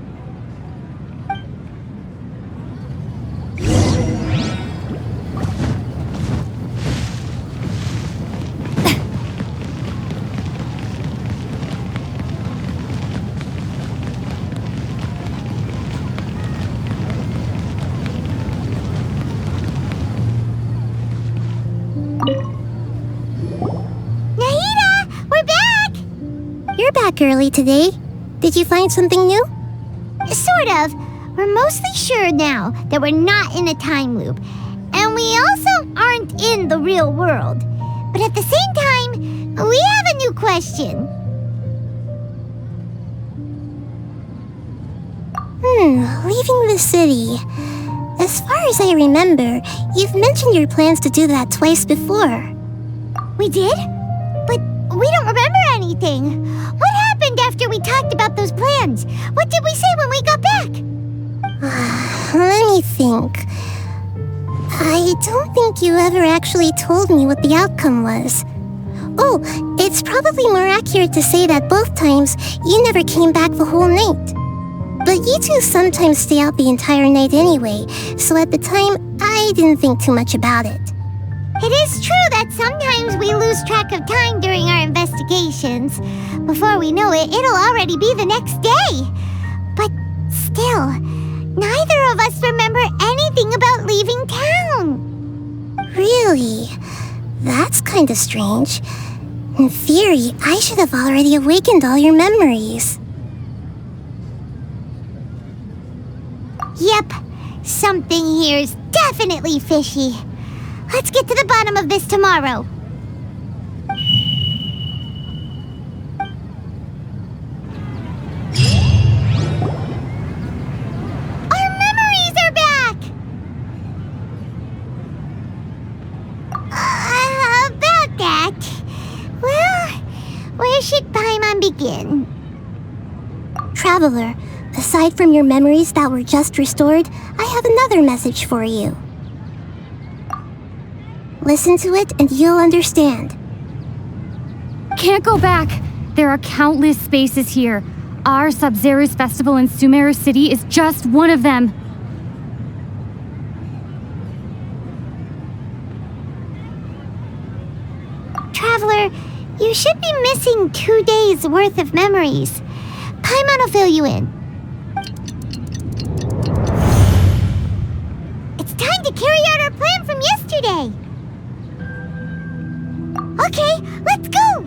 Back early today. Did you find something new? Sort of. We're mostly sure now that we're not in a time loop. And we also aren't in the real world. But at the same time, we have a new question. Leaving the city. As far as I remember, you've mentioned your plans to do that twice before. We did? But we don't remember anything. What happened after we talked about those plans? What did we say when we got back? Let me think. I don't think you ever actually told me what the outcome was. Oh, it's probably more accurate to say that both times you never came back the whole night. But you two sometimes stay out the entire night anyway, so at the time, I didn't think too much about it. It is true that sometimes we lose track of time during our investigations. Before we know it, it'll already be the next day. But well. Neither of us remember anything about leaving town. Really? That's kind of strange. In theory, I should have already awakened all your memories. Yep, something here's definitely fishy. Let's get to the bottom of this tomorrow. Our memories are back! About that. Well, where should Paimon begin? Traveler, aside from your memories that were just restored, I have another message for you. Listen to it and you'll understand. Can't go back. There are countless spaces here. Our Sabzeruz festival in Sumeru City is just one of them. Traveler, you should be missing 2 days' worth of memories. Paimon will fill you in. It's time to carry out our plan from yesterday. Okay, let's go!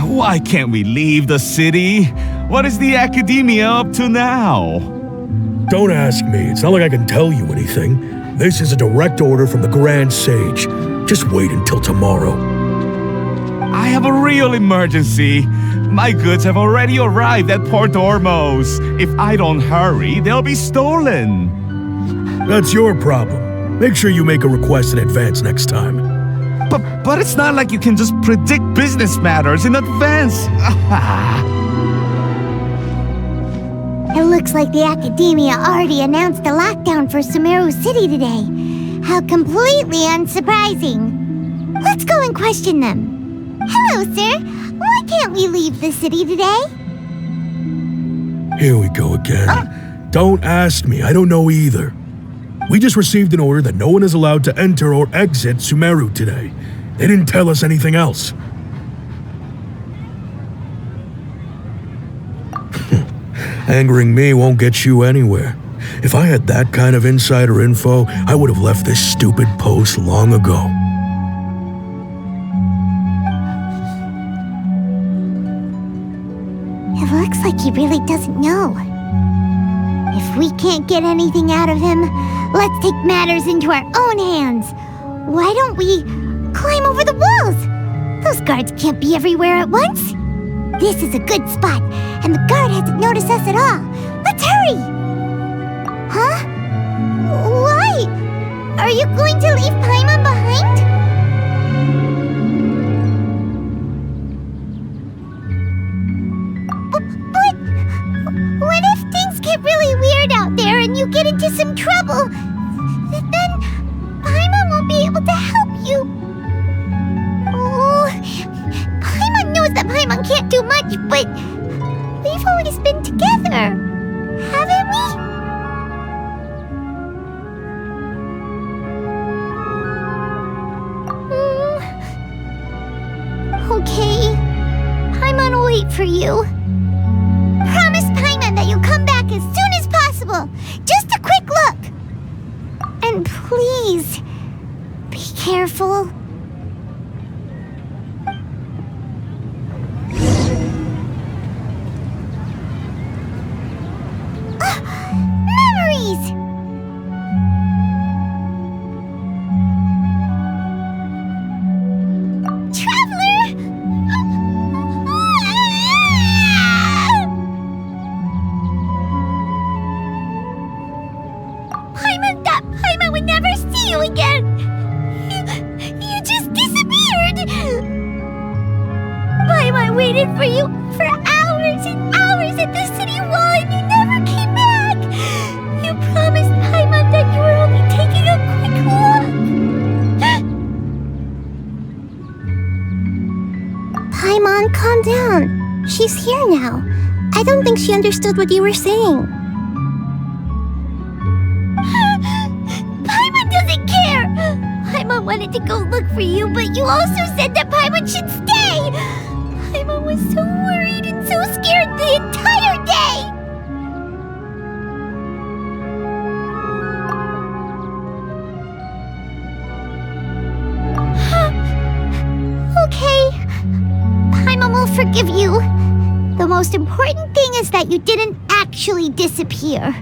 Why can't we leave the city? What is the academia up to now? Don't ask me. It's not like I can tell you anything. This is a direct order from the Grand Sage. Just wait until tomorrow. I have a real emergency. My goods have already arrived at Port Ormos. If I don't hurry, they'll be stolen. That's your problem. Make sure you make a request in advance next time. But it's not like you can just predict business matters in advance. It looks like the Academia already announced a lockdown for Sumeru City today. How completely unsurprising. Let's go and question them. Hello, sir. Why can't we leave the city today? Here we go again. Don't ask me. I don't know either. We just received an order that no one is allowed to enter or exit Sumeru today. They didn't tell us anything else. Angering me won't get you anywhere. If I had that kind of insider info, I would have left this stupid post long ago. It looks like he really doesn't know. If we can't get anything out of him, let's take matters into our own hands. Why don't we climb over the walls? Those guards can't be everywhere at once. This is a good spot, and the guard hasn't noticed us at all. Let's hurry! Huh? Why? Are you going to leave Paimon behind? but we've always been together, haven't we? Okay. Paimon will wait for you. Promise Paimon that you'll come back as soon as possible. Just a quick look. And please, be careful. Memories! Traveler! Paimon would never see you again! You just disappeared! Paimon waited for you for hours and hours at the city wall and you never came back! You promised Paimon that you were only taking a quick look! Paimon, calm down. She's here now. I don't think she understood what you were saying. Paimon doesn't care! Paimon wanted to go look for you, but you also said that Paimon should stay! Paimon was so worried and so scared the entire day! Okay. Paimon will forgive you. The most important thing is that you didn't actually disappear.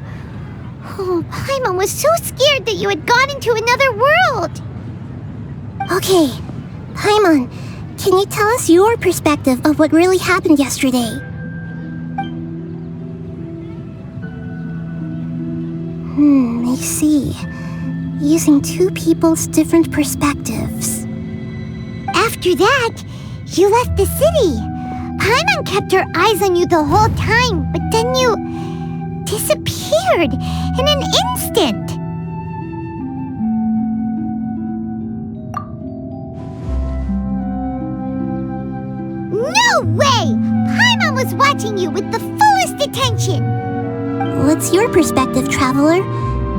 Oh, Paimon was so scared that you had gone into another world. Okay, Paimon, can you tell us your perspective of what really happened yesterday? I see. Using two people's different perspectives. After that, you left the city. Paimon kept her eyes on you the whole time, but then you disappeared in an instant. No way! Paimon was watching you with the fullest attention. What's your perspective, Traveler?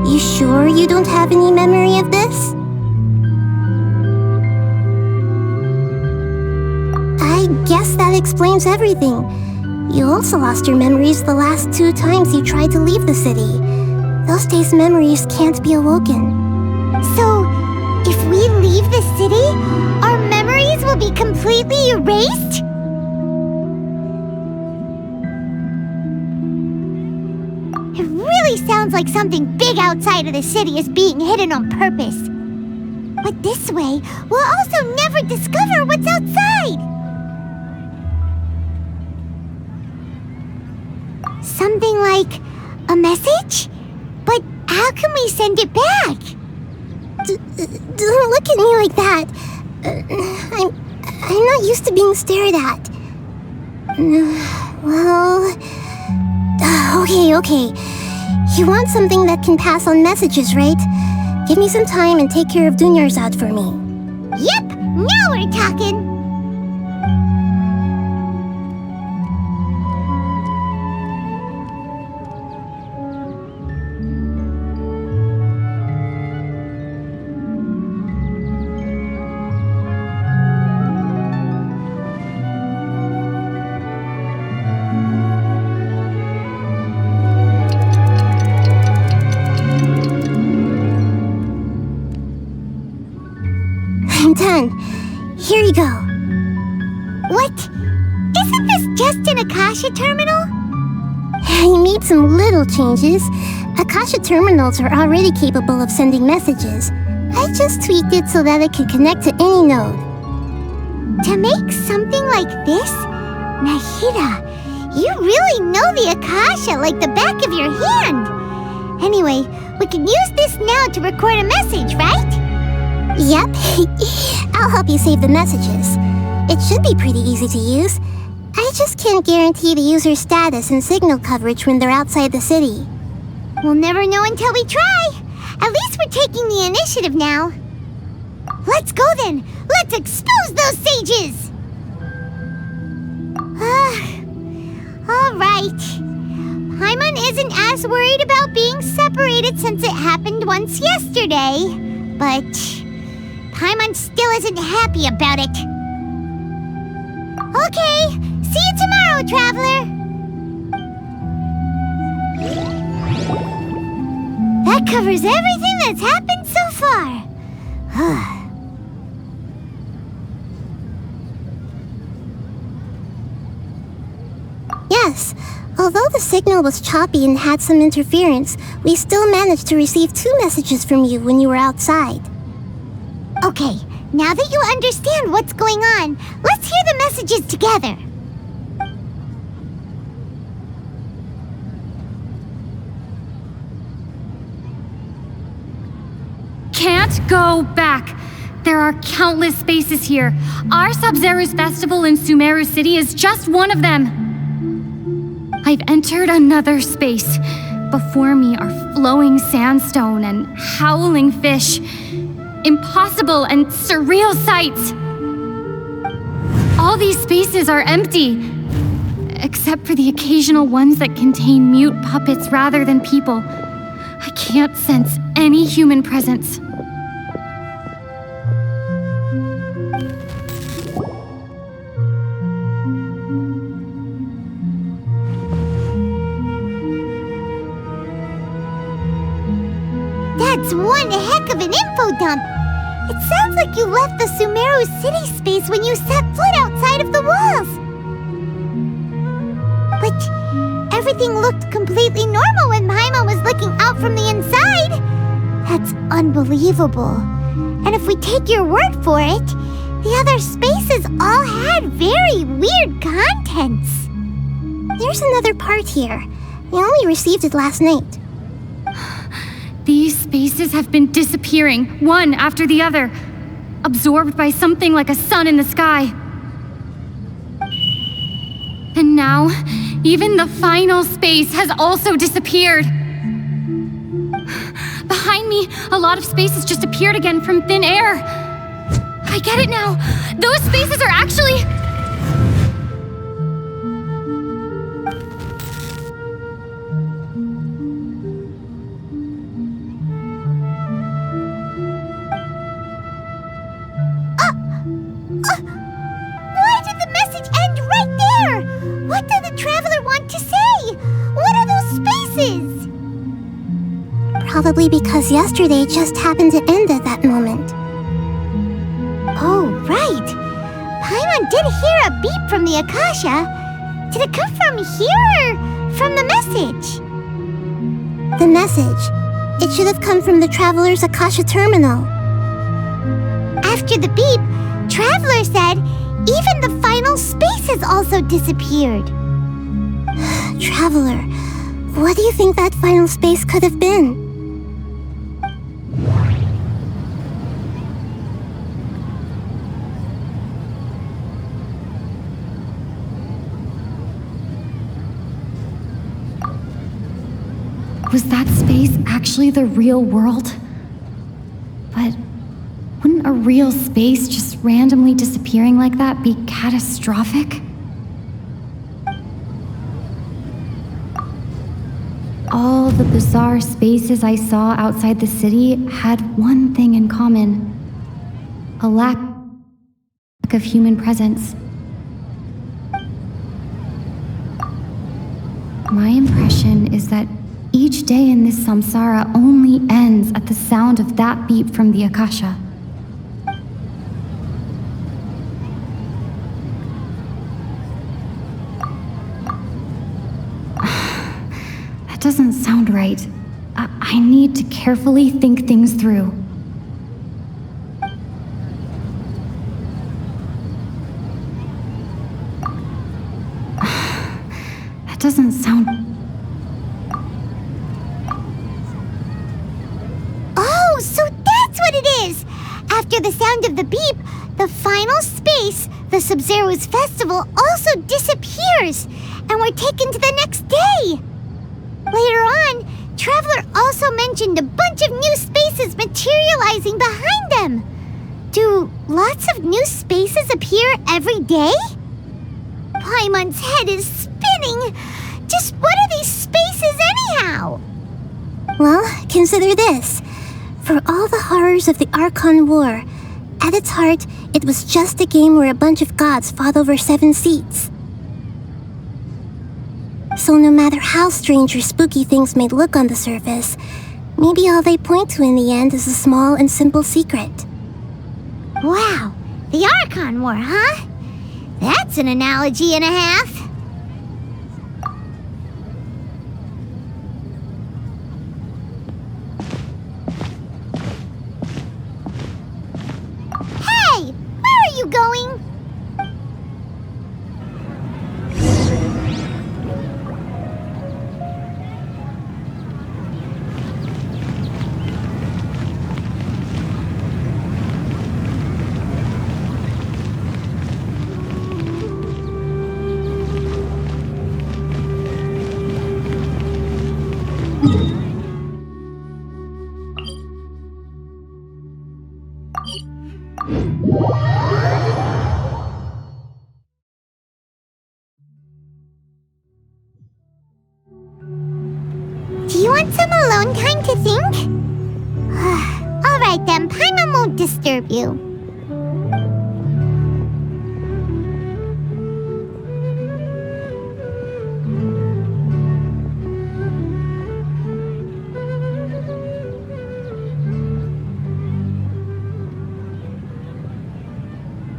You sure you don't have any memory of this? I guess that explains everything. You also lost your memories the last 2 times you tried to leave the city. Those days' memories can't be awoken. So, if we leave the city, our memories will be completely erased? It really sounds like something big outside of the city is being hidden on purpose. But this way, we'll also never discover what's outside. Something like a message? But how can we send it back? Don't look at me like that. I'm not used to being stared at. Well... Okay. You want something that can pass on messages, right? Give me some time and take care of Dunyarzad for me. Yep, now we're talking. Done. Here you go. What? Isn't this just an Akasha terminal? I made some little changes. Akasha terminals are already capable of sending messages. I just tweaked it so that it can connect to any node. To make something like this? Nahida, you really know the Akasha like the back of your hand. Anyway, we can use this now to record a message, right? Yep. I'll help you save the messages. It should be pretty easy to use. I just can't guarantee the user's status and signal coverage when they're outside the city. We'll never know until we try. At least we're taking the initiative now. Let's go then. Let's expose those sages. Alright. Paimon isn't as worried about being separated since it happened once yesterday. But Paimon still isn't happy about it. Okay, see you tomorrow, Traveler! That covers everything that's happened so far. Yes, although the signal was choppy and had some interference, we still managed to receive 2 messages from you when you were outside. Okay, now that you understand what's going on, let's hear the messages together. Can't go back. There are countless spaces here. Our Sabzeruz festival in Sumeru City is just one of them. I've entered another space. Before me are flowing sandstone and howling fish. Impossible and surreal sights. All these spaces are empty, except for the occasional ones that contain mute puppets rather than people. I can't sense any human presence. That's one heck of an info dump. It sounds like you left the Sumeru city space when you set foot outside of the walls. But everything looked completely normal when Paimon was looking out from the inside. That's unbelievable. And if we take your word for it, the other spaces all had very weird contents. There's another part here. We only received it last night. These spaces have been disappearing, one after the other, absorbed by something like a sun in the sky. And now, even the final space has also disappeared. Behind me, a lot of spaces just appeared again from thin air. I get it now. Those spaces are actually... Why did the message end right there? What did the Traveler want to say? What are those spaces? Probably because yesterday just happened to end at that moment. Oh, right. Paimon did hear a beep from the Akasha. Did it come from here or from the message? The message. It should have come from the Traveler's Akasha terminal. After the beep, Traveler said even the final space has also disappeared. Traveler, what do you think that final space could have been? Was that space actually the real world? But wouldn't a real space just randomly disappearing like that be catastrophic? All the bizarre spaces I saw outside the city had one thing in common: a lack of human presence. My impression is that each day in this samsara only ends at the sound of that beep from the Akasha. That doesn't sound right. I need to carefully think things through. That doesn't sound... Oh, so that's what it is! After the sound of the beep, the final space, the Sabzeruz festival, also disappears, and we're taken to the next day! Later on, Traveler also mentioned a bunch of new spaces materializing behind them. Do lots of new spaces appear every day? Paimon's head is spinning! kidding. Just what are these spaces anyhow? Well, consider this. For all the horrors of the Archon War, at its heart, it was just a game where a bunch of gods fought over 7 seats. So no matter how strange or spooky things may look on the surface, maybe all they point to in the end is a small and simple secret. Wow, the Archon War, huh? That's an analogy and a half. Hey, where are you going? Do you want some alone time to think? Alright then, Paimon won't disturb you.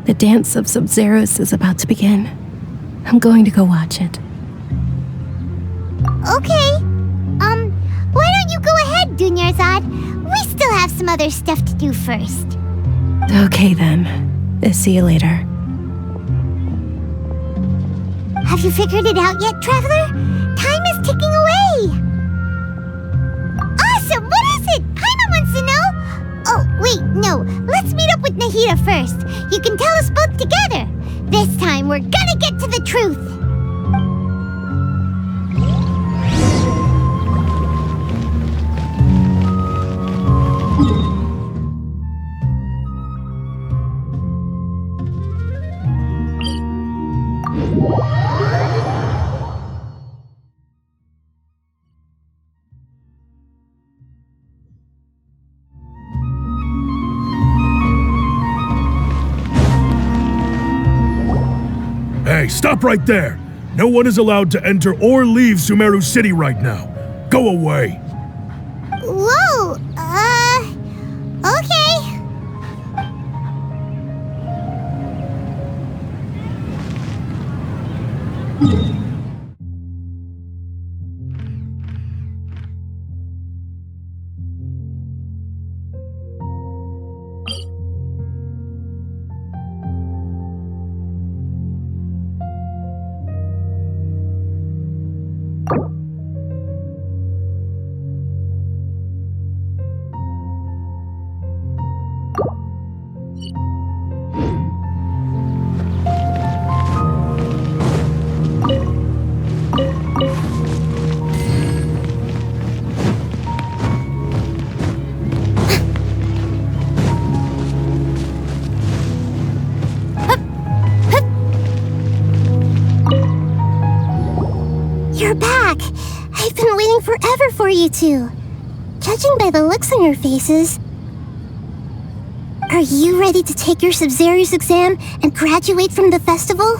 The dance of Sabzeruz is about to begin. I'm going to go watch it. Okay. Why don't you go ahead, Dunyarzad? We still have some other stuff to do first. Okay then. See you later. Have you figured it out yet, Traveler? Time is ticking away. Awesome! What is it? Paimon wants to know. Oh, wait, no. Let's meet up with Nahida first. You can tell us both together. This time, we're gonna get to the truth. Hey, stop right there! No one is allowed to enter or leave Sumeru City right now. Go away! Whoa, okay. You're back! I've been waiting forever for you two. Judging by the looks on your faces, are you ready to take your Sabzeruz exam and graduate from the festival?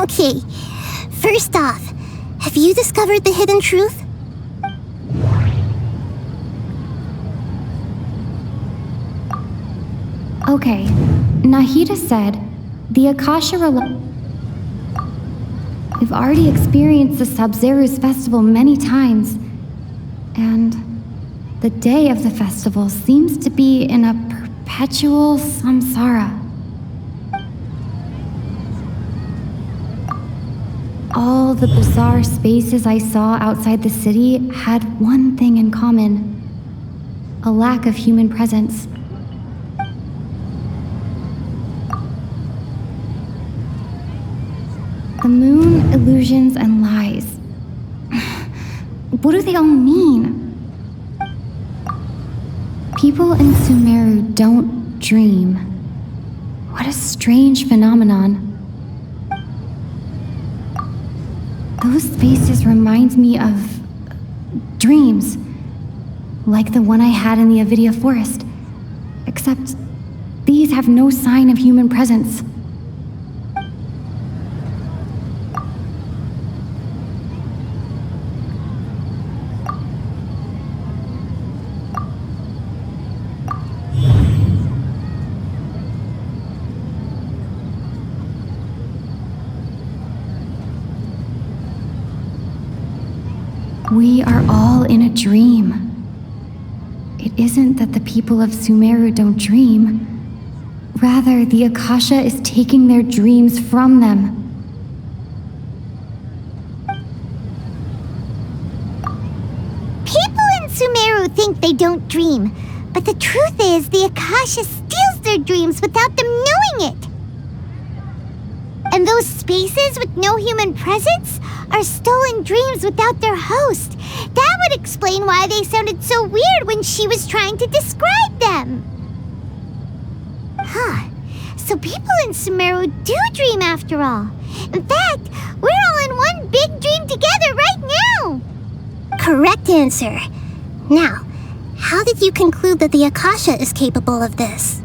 Okay, first off, have you discovered the hidden truth? Okay, Nahida said the Akasha We've already experienced the Sabzeruz festival many times, and the day of the festival seems to be in a perpetual samsara. All the bizarre spaces I saw outside the city had one thing in common: a lack of human presence. The moon, illusions, and lies. What do they all mean? People in Sumeru don't dream. What a strange phenomenon. Those spaces remind me of dreams, like the one I had in the Avidia forest, except these have no sign of human presence. We are all in a dream. It isn't that the people of Sumeru don't dream. Rather, the Akasha is taking their dreams from them. People in Sumeru think they don't dream, but the truth is the Akasha steals their dreams without them knowing it. And those spaces with no human presence are stolen dreams without their host. That would explain why they sounded so weird when she was trying to describe them. Huh. So people in Sumeru do dream after all. In fact, we're all in one big dream together right now. Correct answer. Now, how did you conclude that the Akasha is capable of this?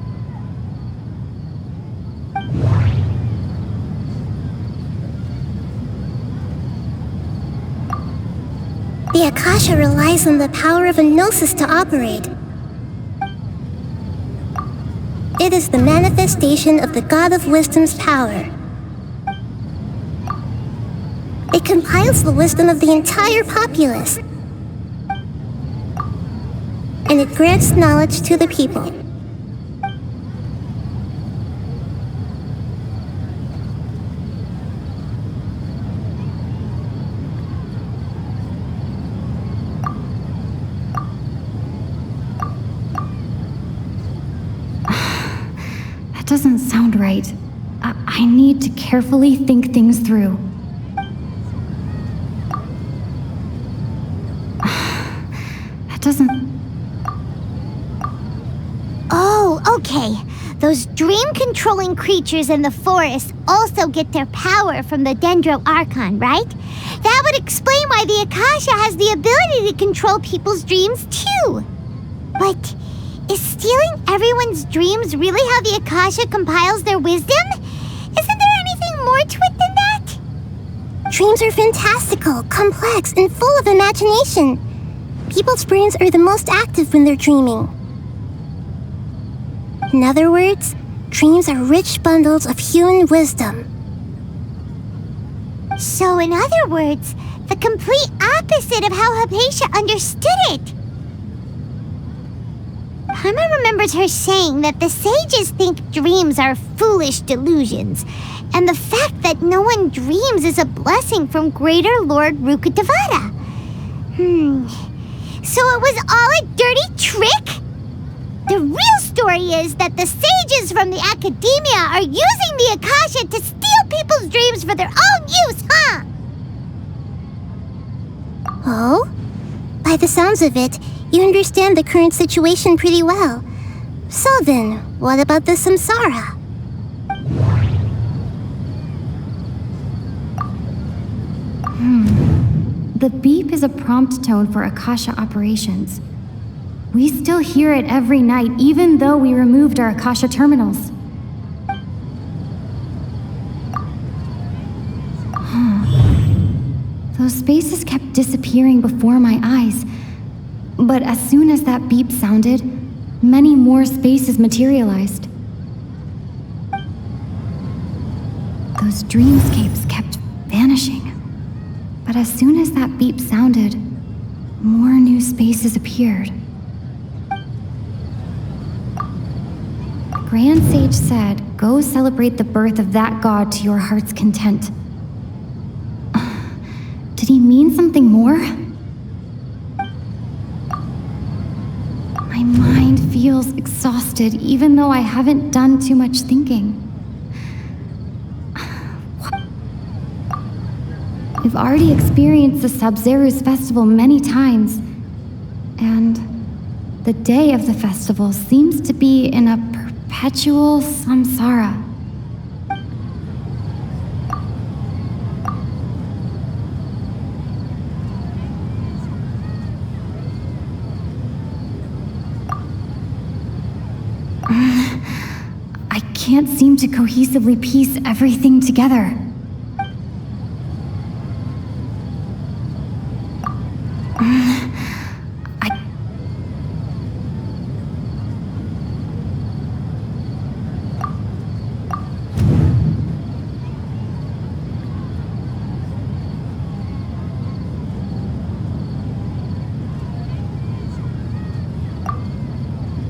The Akasha relies on the power of a gnosis to operate. It is the manifestation of the God of Wisdom's power. It compiles the wisdom of the entire populace. And it grants knowledge to the people. That doesn't sound right. I need to carefully think things through. That doesn't... Oh, okay. Those dream-controlling creatures in the forest also get their power from the Dendro Archon, right? That would explain why the Akasha has the ability to control people's dreams, too. But is stealing everyone's dreams really how the Akasha compiles their wisdom? Isn't there anything more to it than that? Dreams are fantastical, complex, and full of imagination. People's brains are the most active when they're dreaming. In other words, dreams are rich bundles of human wisdom. So in other words, the complete opposite of how Hypatia understood it. Paimon remembers her saying that the sages think dreams are foolish delusions, and the fact that no one dreams is a blessing from Greater Lord Rukkhadevata. So it was all a dirty trick? The real story is that the sages from the academia are using the Akasha to steal people's dreams for their own use, huh? Oh? By the sounds of it, you understand the current situation pretty well. So then, what about the Samsara? The beep is a prompt tone for Akasha operations. We still hear it every night, even though we removed our Akasha terminals. Those spaces kept disappearing before my eyes. But as soon as that beep sounded, many more spaces materialized. Those dreamscapes kept vanishing. But as soon as that beep sounded, more new spaces appeared. The Grand Sage said, "Go celebrate the birth of that god to your heart's content." Did he mean something more? My mind feels exhausted, even though I haven't done too much thinking. We've already experienced the Sabzeruz festival many times, and the day of the festival seems to be in a perpetual samsara. I can't seem to cohesively piece everything together.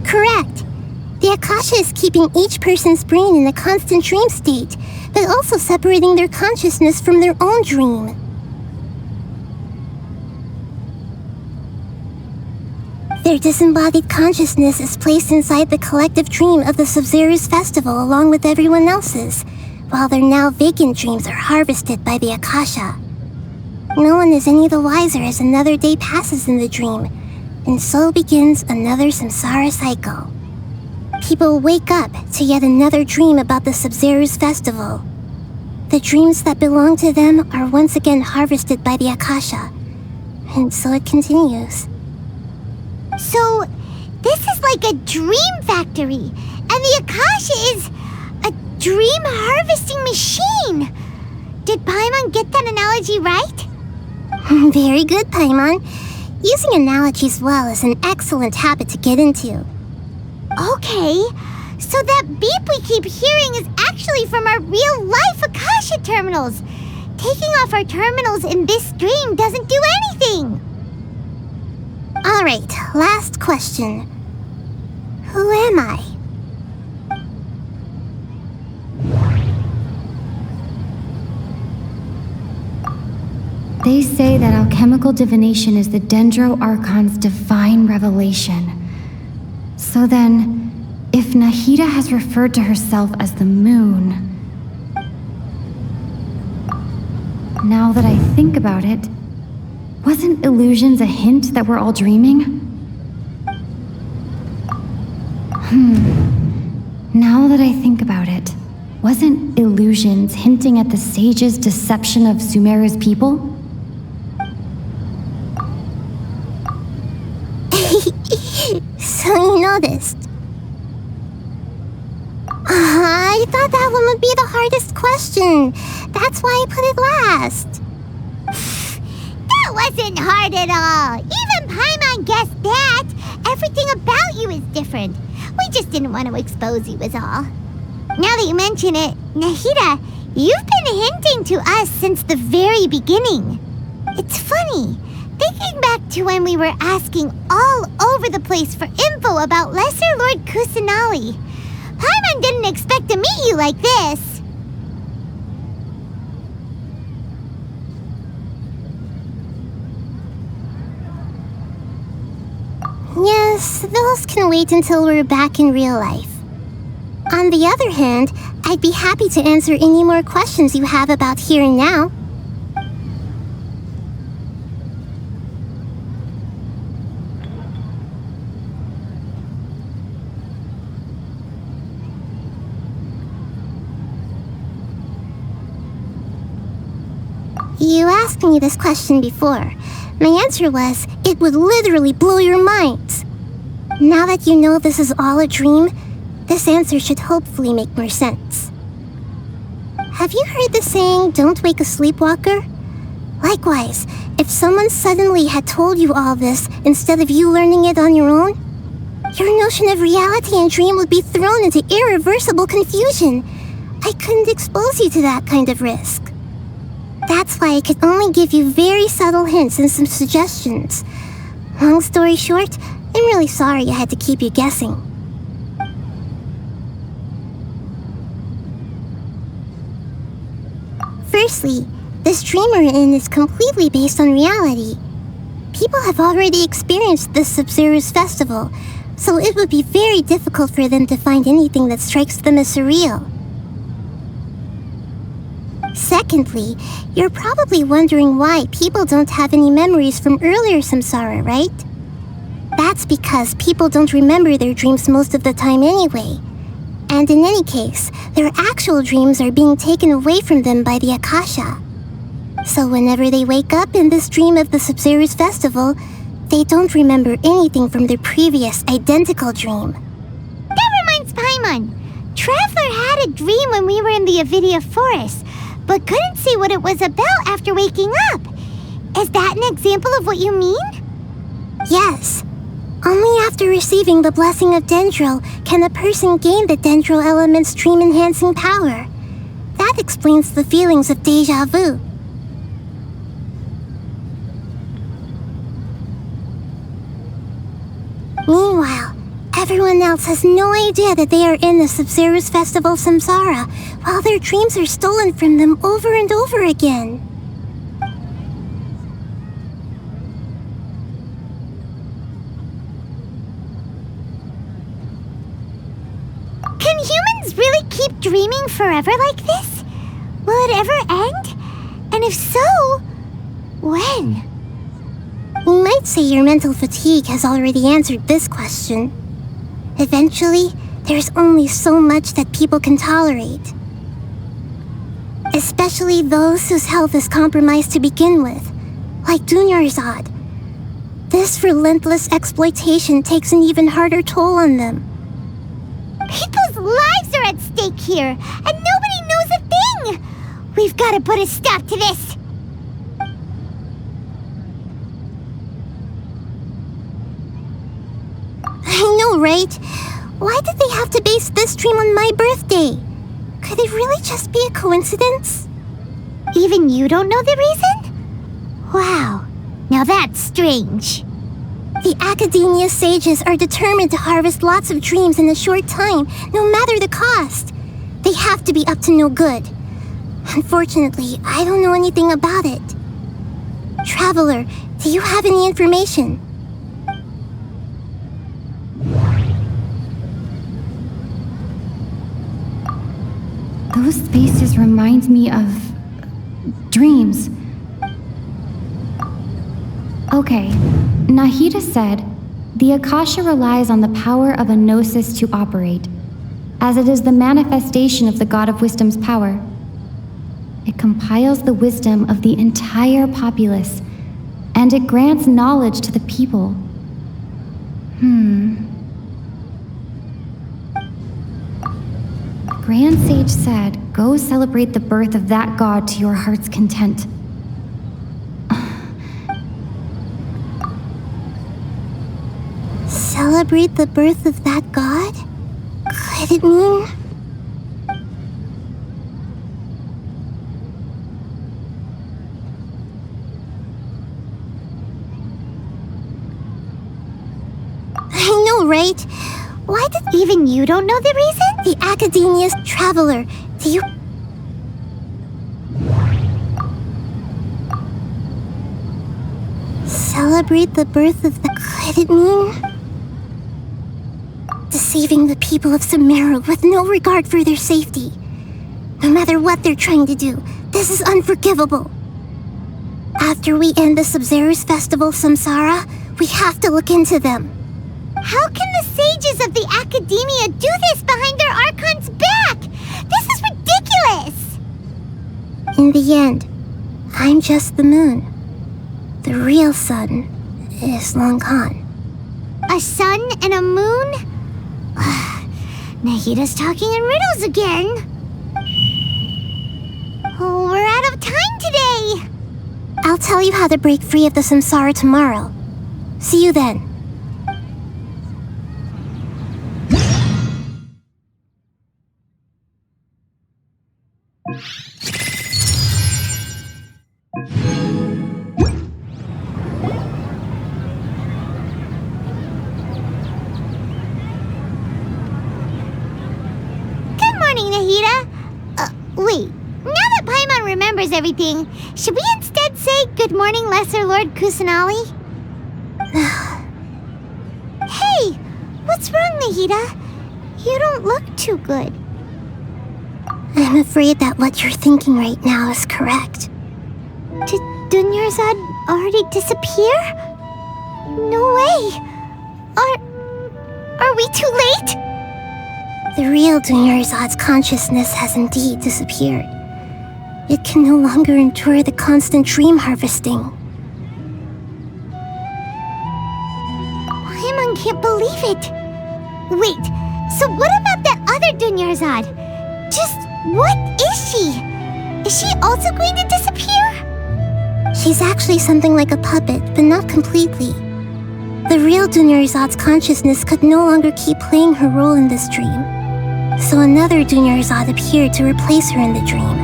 Correct. The Akasha is keeping each person's brain in a constant dream state, but also separating their consciousness from their own dream. Their disembodied consciousness is placed inside the collective dream of the Sabzeruz festival along with everyone else's, while their now vacant dreams are harvested by the Akasha. No one is any the wiser as another day passes in the dream, and so begins another Samsara cycle. People wake up to yet another dream about the Sabzeruz festival. The dreams that belong to them are once again harvested by the Akasha, and so it continues. So, this is like a dream factory, and the Akasha is a dream harvesting machine. Did Paimon get that analogy right? Very good, Paimon. Using analogies well is an excellent habit to get into. Okay, so that beep we keep hearing is actually from our real-life Akasha terminals. Taking off our terminals in this dream doesn't do anything. Alright, last question. Who am I? They say that alchemical divination is the Dendro Archon's divine revelation. So then, if Nahida has referred to herself as the moon... Now that I think about it, wasn't illusions a hint that we're all dreaming? Now that I think about it, wasn't illusions hinting at the sage's deception of Sumeru's people? So you noticed. I thought that one would be the hardest question. That's why I put it last. That wasn't hard at all. Even Paimon guessed that. Everything about you is different. We just didn't want to expose you is all. Now that you mention it, Nahida, you've been hinting to us since the very beginning. It's funny. Thinking back to when we were asking all over the place for info about Lesser Lord Kusanali, Paimon didn't expect to meet you like this. Yes, those can wait until we're back in real life. On the other hand, I'd be happy to answer any more questions you have about here and now. You asked me this question before. My answer was, it would literally blow your minds. Now that you know this is all a dream, this answer should hopefully make more sense. Have you heard the saying, don't wake a sleepwalker? Likewise, if someone suddenly had told you all this instead of you learning it on your own, your notion of reality and dream would be thrown into irreversible confusion. I couldn't expose you to that kind of risk. That's why I could only give you very subtle hints and some suggestions. Long story short, I'm really sorry I had to keep you guessing. Firstly, this dream we're in is completely based on reality. People have already experienced this Sabzeruz festival, so it would be very difficult for them to find anything that strikes them as surreal. Secondly, you're probably wondering why people don't have any memories from earlier Samsara, right? That's because people don't remember their dreams most of the time anyway. And in any case, their actual dreams are being taken away from them by the Akasha. So whenever they wake up in this dream of the Sabzeruz festival, they don't remember anything from their previous identical dream. That reminds Paimon. Traveler had a dream when we were in the Avidia Forest, but couldn't see what it was about after waking up. Is that an example of what you mean? Yes. Only after receiving the blessing of Dendril can a person gain the Dendril element's dream-enhancing power. That explains the feelings of déjà vu. Meanwhile, everyone else has no idea that they are in the Sabzeruz festival Samsara, while their dreams are stolen from them over and over again. Can humans really keep dreaming forever like this? Will it ever end? And if so, when? You might say your mental fatigue has already answered this question. Eventually, there's only so much that people can tolerate. Especially those whose health is compromised to begin with, like Dunyarzad. This relentless exploitation takes an even harder toll on them. People's lives are at stake here, and nobody knows a thing! We've got to put a stop to this! I know, right? Why did they have to base this dream on my birthday? Could it really just be a coincidence? Even you don't know the reason? Wow, now that's strange. The Academia sages are determined to harvest lots of dreams in a short time, no matter the cost. They have to be up to no good. Unfortunately, I don't know anything about it. Traveler, do you have any information? Those spaces remind me of dreams. Okay, Nahida said, the Akasha relies on the power of a gnosis to operate, as it is the manifestation of the God of Wisdom's power. It compiles the wisdom of the entire populace, and it grants knowledge to the people. The Grand Sage said, go celebrate the birth of that god to your heart's content. Celebrate the birth of that god? Could it mean... I know, right? Why did... Even you don't know the reason? The Academia's traveler, do you... Celebrate the birth of the... Could it mean... deceiving the people of Samsara with no regard for their safety? No matter what they're trying to do, this is unforgivable. After we end the Sabzeruz festival Samsara, we have to look into them. How can the sages of the Academia do this behind their Archon's back? This is ridiculous! In the end, I'm just the moon. The real sun is long gone. A sun and a moon? Nahida's talking in riddles again. Oh, we're out of time today. I'll tell you how to break free of the Samsara tomorrow. See you then. Wait, now that Paimon remembers everything, should we instead say good morning, Lesser Lord Kusanali? Hey, what's wrong, Nahida? You don't look too good. I'm afraid that what you're thinking right now is correct. Did Dunyarzad already disappear? No way. Are we too late? The real Dunyarzad's consciousness has indeed disappeared. It can no longer endure the constant dream harvesting. Paimon can't believe it. Wait, so what about that other Dunyarzad. Just what is she? Is she also going to disappear? She's actually something like a puppet, but not completely. The real Dunyarzad's consciousness could no longer keep playing her role in this dream. So another Dunyarzad appeared to replace her in the dream.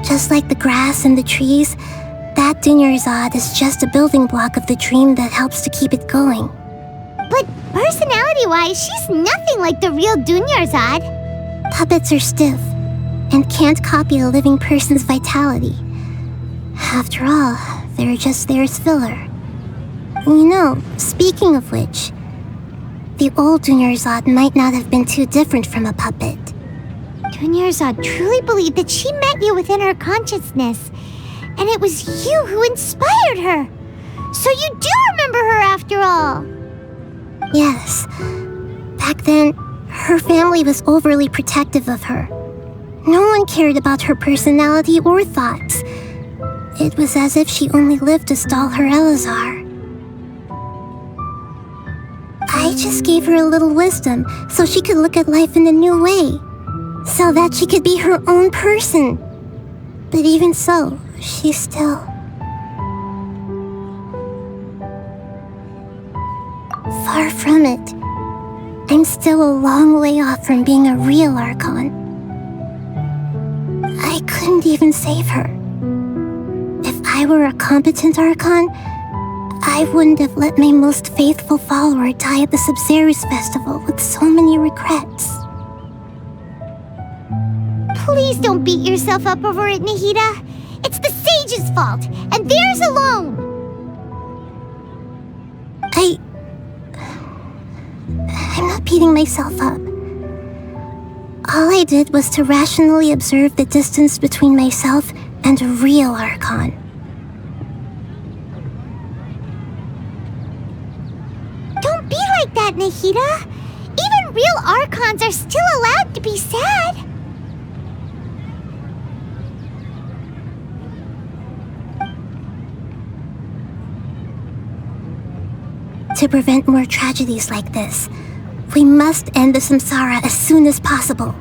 Just like the grass and the trees, that Dunyarzad is just a building block of the dream that helps to keep it going. But personality-wise, she's nothing like the real Dunyarzad. Puppets are stiff and can't copy a living person's vitality. After all, they're just there as filler. You know, speaking of which, the old Dunyarzad might not have been too different from a puppet. Dunyarzad truly believed that she met you within her consciousness, and it was you who inspired her. So you do remember her after all. Yes. Back then, her family was overly protective of her. No one cared about her personality or thoughts. It was as if she only lived to stall her Elazar. I just gave her a little wisdom so she could look at life in a new way, so that she could be her own person. But even so, she's still... far from it. I'm still a long way off from being a real Archon. I couldn't even save her. If I were a competent Archon, I wouldn't have let my most faithful follower die at the Sabzeruz festival with so many regrets. Please don't beat yourself up over it, Nahida. It's the sage's fault, and theirs alone. I'm not beating myself up. All I did was to rationally observe the distance between myself and a real Archon. Don't be like that, Nahida. Even real Archons are still allowed to be sad. To prevent more tragedies like this, we must end the Samsara as soon as possible.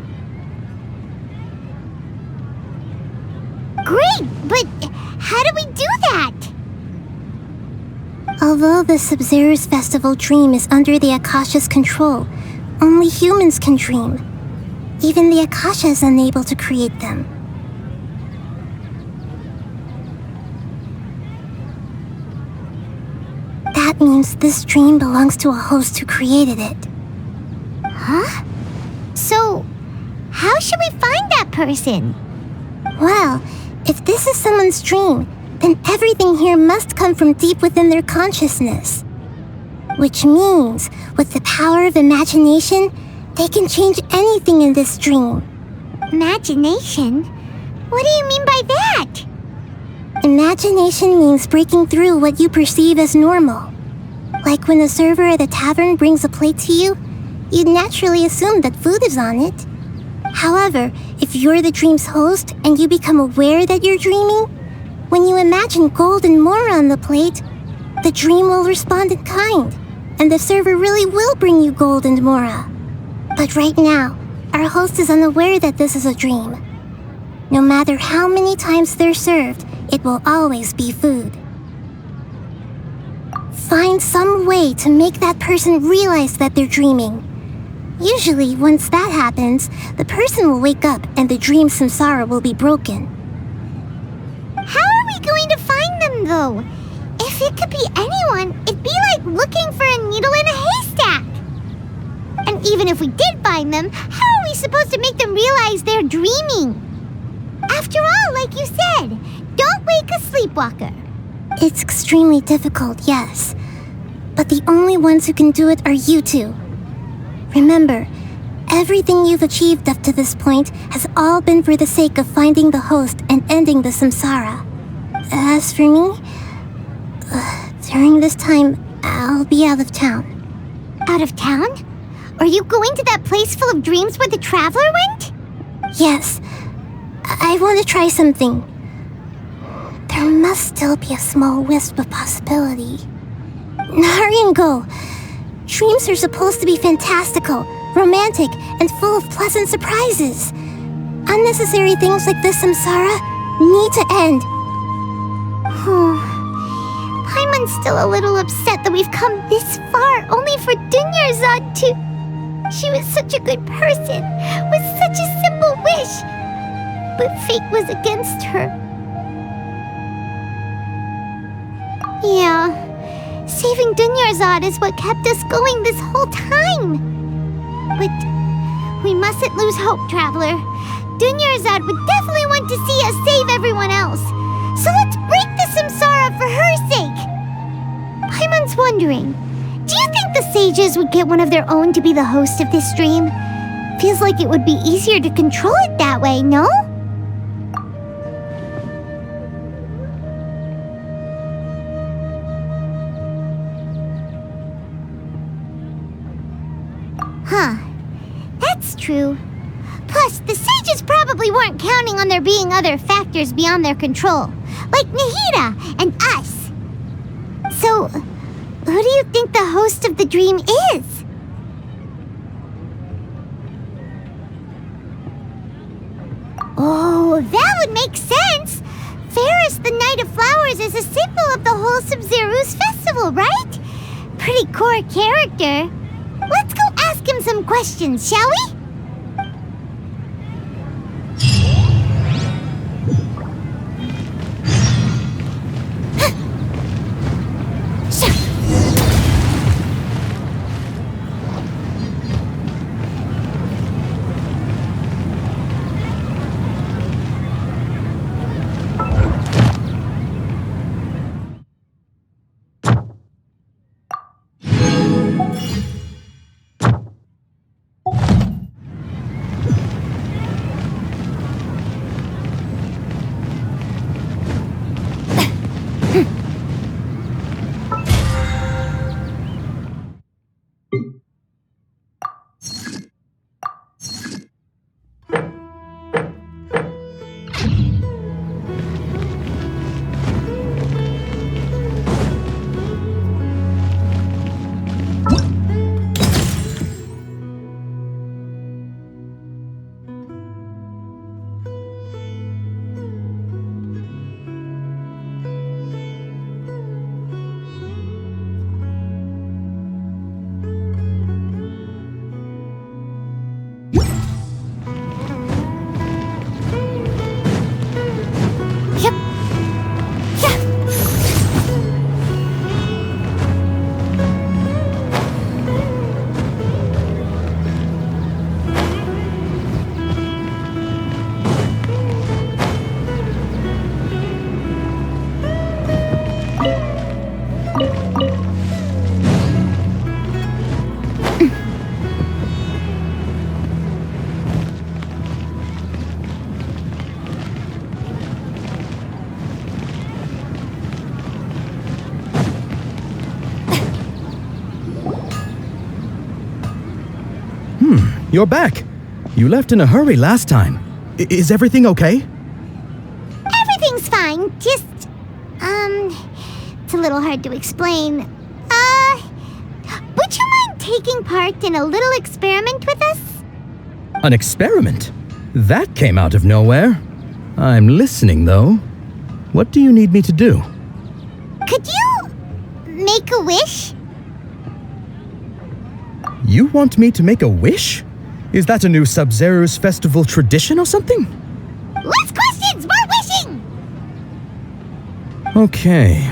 Great, but how do we do that? Although the Sabzeruz festival dream is under the Akasha's control, only humans can dream. Even the Akasha is unable to create them. That means this dream belongs to a host who created it. Huh? So, how should we find that person? Well, if this is someone's dream, then everything here must come from deep within their consciousness. Which means, with the power of imagination, they can change anything in this dream. Imagination? What do you mean by that? Imagination means breaking through what you perceive as normal. Like when a server at a tavern brings a plate to you, you'd naturally assume that food is on it. However, if you're the dream's host and you become aware that you're dreaming, when you imagine gold and more on the plate, the dream will respond in kind, and the server really will bring you gold and mora. But right now, our host is unaware that this is a dream. No matter how many times they're served, it will always be food. Find some way to make that person realize that they're dreaming. Usually, once that happens, the person will wake up and the dream samsara will be broken. How are we going to find them, though? If it could be anyone, it'd be like looking for a needle in a haystack. And even if we did find them, how are we supposed to make them realize they're dreaming? After all, like you said, don't wake a sleepwalker. It's extremely difficult, yes. But the only ones who can do it are you two. Remember, everything you've achieved up to this point has all been for the sake of finding the host and ending the samsara. As for me, during this time, I'll be out of town. Out of town? Are you going to that place full of dreams where the traveler went? Yes. I want to try something. There must still be a small wisp of possibility. Hurry and go. Dreams are supposed to be fantastical, romantic, and full of pleasant surprises. Unnecessary things like this, Samsara, need to end. Paimon's still a little upset that we've come this far only for Dunyarzad to... She was such a good person, with such a simple wish. But fate was against her. Yeah, saving Dunyarzad is what kept us going this whole time. But we mustn't lose hope, Traveler. Dunyarzad would definitely want to see us save everyone else. So let's break the Samsara for her sake. Paimon's wondering, do you think the sages would get one of their own to be the host of this stream? Feels like it would be easier to control it that way, no? Huh. That's true. Plus, the sages probably weren't counting on there being other factors beyond their control, like Nahida and us. So, who do you think the host of the dream is? Oh, that would make sense. Ferris, the Knight of Flowers, is a symbol of the whole Sabzeruz festival, right? Pretty core character. Let's go ask him some questions, shall we? You're back. You left in a hurry last time. Is everything okay? Everything's fine. Just, it's a little hard to explain. Would you mind taking part in a little experiment with us? An experiment? That came out of nowhere. I'm listening, though. What do you need me to do? Could you make a wish? You want me to make a wish? Is that a new Sabzeruz festival tradition or something? Less questions, more wishing! Okay.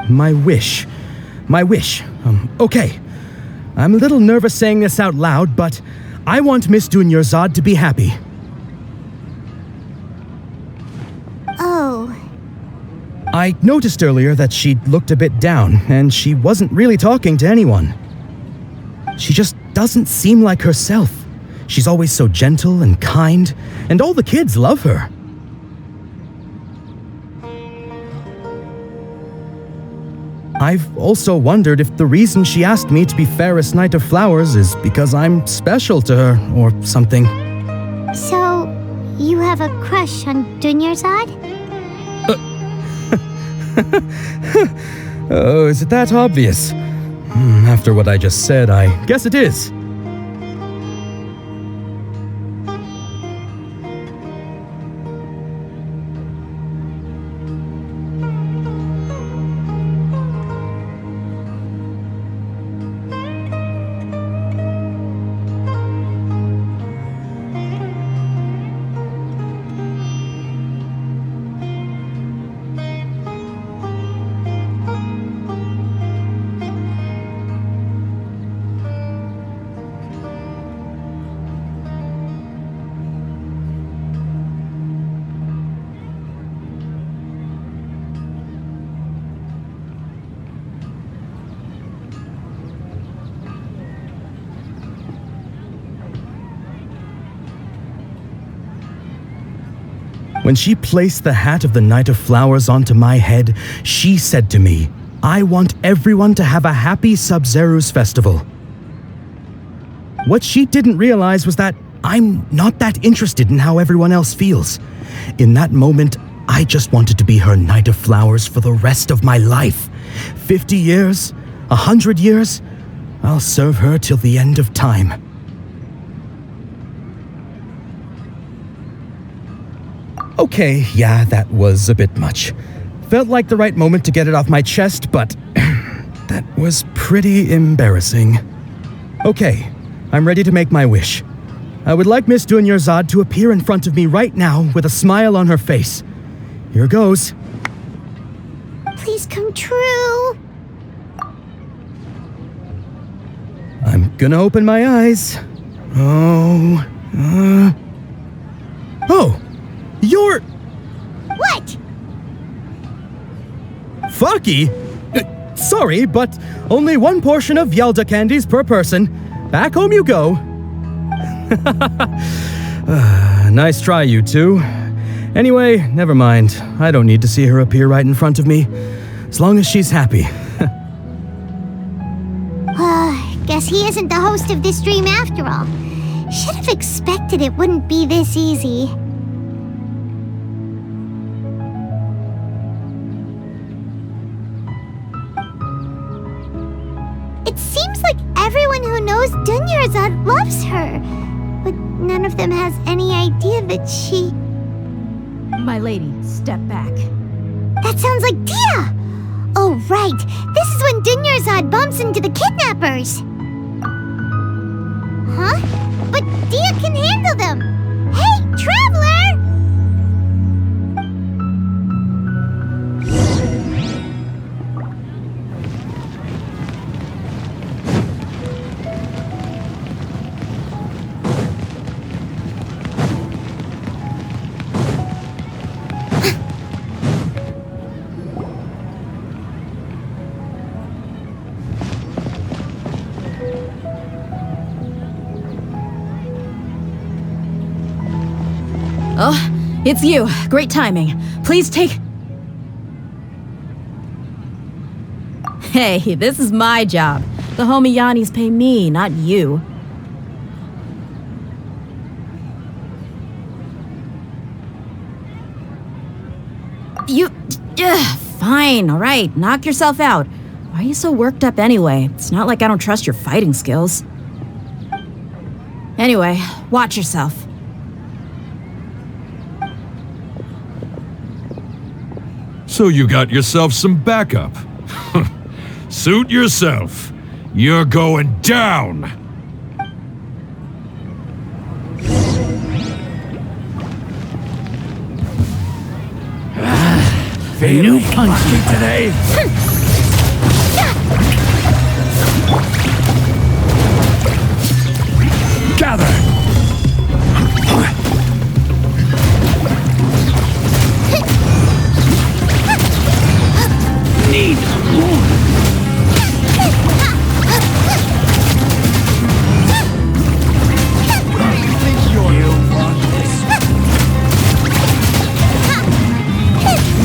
My wish. Okay. I'm a little nervous saying this out loud, but I want Miss Dunyarzad to be happy. Oh. I noticed earlier that she looked a bit down, and she wasn't really talking to anyone. She just doesn't seem like herself. She's always so gentle and kind, and all the kids love her. I've also wondered if the reason she asked me to be Ferris Knight of Flowers is because I'm special to her, or something. So, you have a crush on Dunyarzad? Oh, is it that obvious? After what I just said, I guess it is. When she placed the hat of the Knight of Flowers onto my head, she said to me, "I want everyone to have a happy Sabzeruz festival." What she didn't realize was that I'm not that interested in how everyone else feels. In that moment, I just wanted to be her Knight of Flowers for the rest of my life. 50 years, 100 years, I'll serve her till the end of time. Okay, yeah, that was a bit much. Felt like the right moment to get it off my chest, but that was pretty embarrassing. Okay, I'm ready to make my wish. I would like Miss Dunyarzad to appear in front of me right now with a smile on her face. Here goes. Please come true. I'm gonna open my eyes. Oh, you're... What? Fucky? Sorry, but only one portion of Yelda candies per person. Back home you go. Nice try, you two. Anyway, never mind. I don't need to see her appear right in front of me. As long as she's happy. Guess he isn't the host of this dream after all. Should have expected it wouldn't be this easy. It seems like everyone who knows Dunyarzad loves her, but none of them has any idea that she... My lady, step back. That sounds like Dia! Oh, right. This is when Dunyarzad bumps into the kidnappers. Huh? But Dia can handle them! Hey, Traveler! Oh, it's you. Great timing. Please take... Hey, this is my job. The homie Yannis pay me, not you. Fine, all right. Knock yourself out. Why are you so worked up anyway? It's not like I don't trust your fighting skills. Anyway, watch yourself. So you got yourself some backup. Suit yourself. You're going down. You punched me today. Gather. Need more.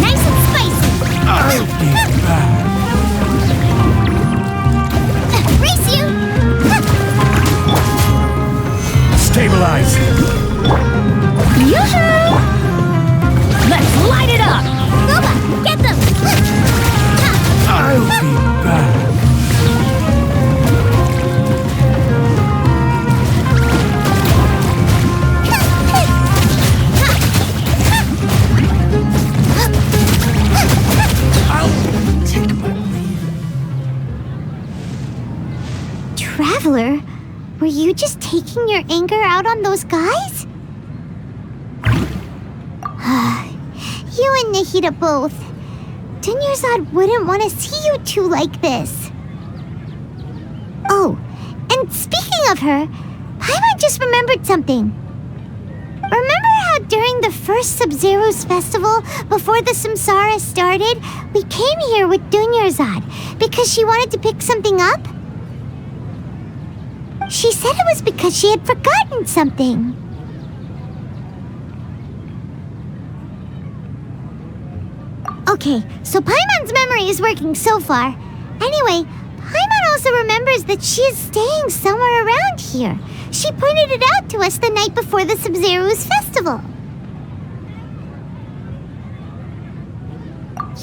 Nice and spicy! I'll be back. Race you! Stabilize. Yoo-hoo! Let's light it up! Boba, get them! I'll be back. Traveler, were you just taking your anger out on those guys? You and Nahida both. Dunyarzad wouldn't want to see you two like this. Oh, and speaking of her, Paimon just remembered something. Remember how during the first Sabzeruz festival, before the Samsara started, we came here with Dunyarzad because she wanted to pick something up? She said it was because she had forgotten something. Okay, so Paimon's memory is working so far. Anyway, Paimon also remembers that she is staying somewhere around here. She pointed it out to us the night before the Sabzeruz festival.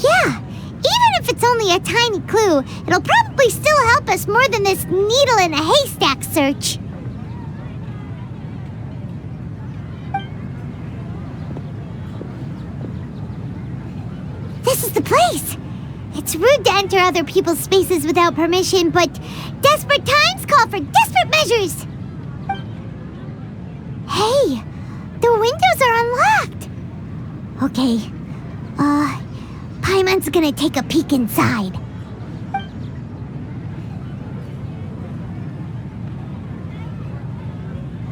Yeah, even if it's only a tiny clue, it'll probably still help us more than this needle in a haystack search. This is the place! It's rude to enter other people's spaces without permission, but desperate times call for desperate measures! Hey! The windows are unlocked! Okay, Paimon's gonna take a peek inside.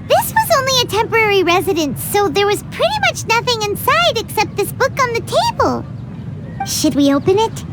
This was only a temporary residence, so there was pretty much nothing inside except this book on the table. Should we open it?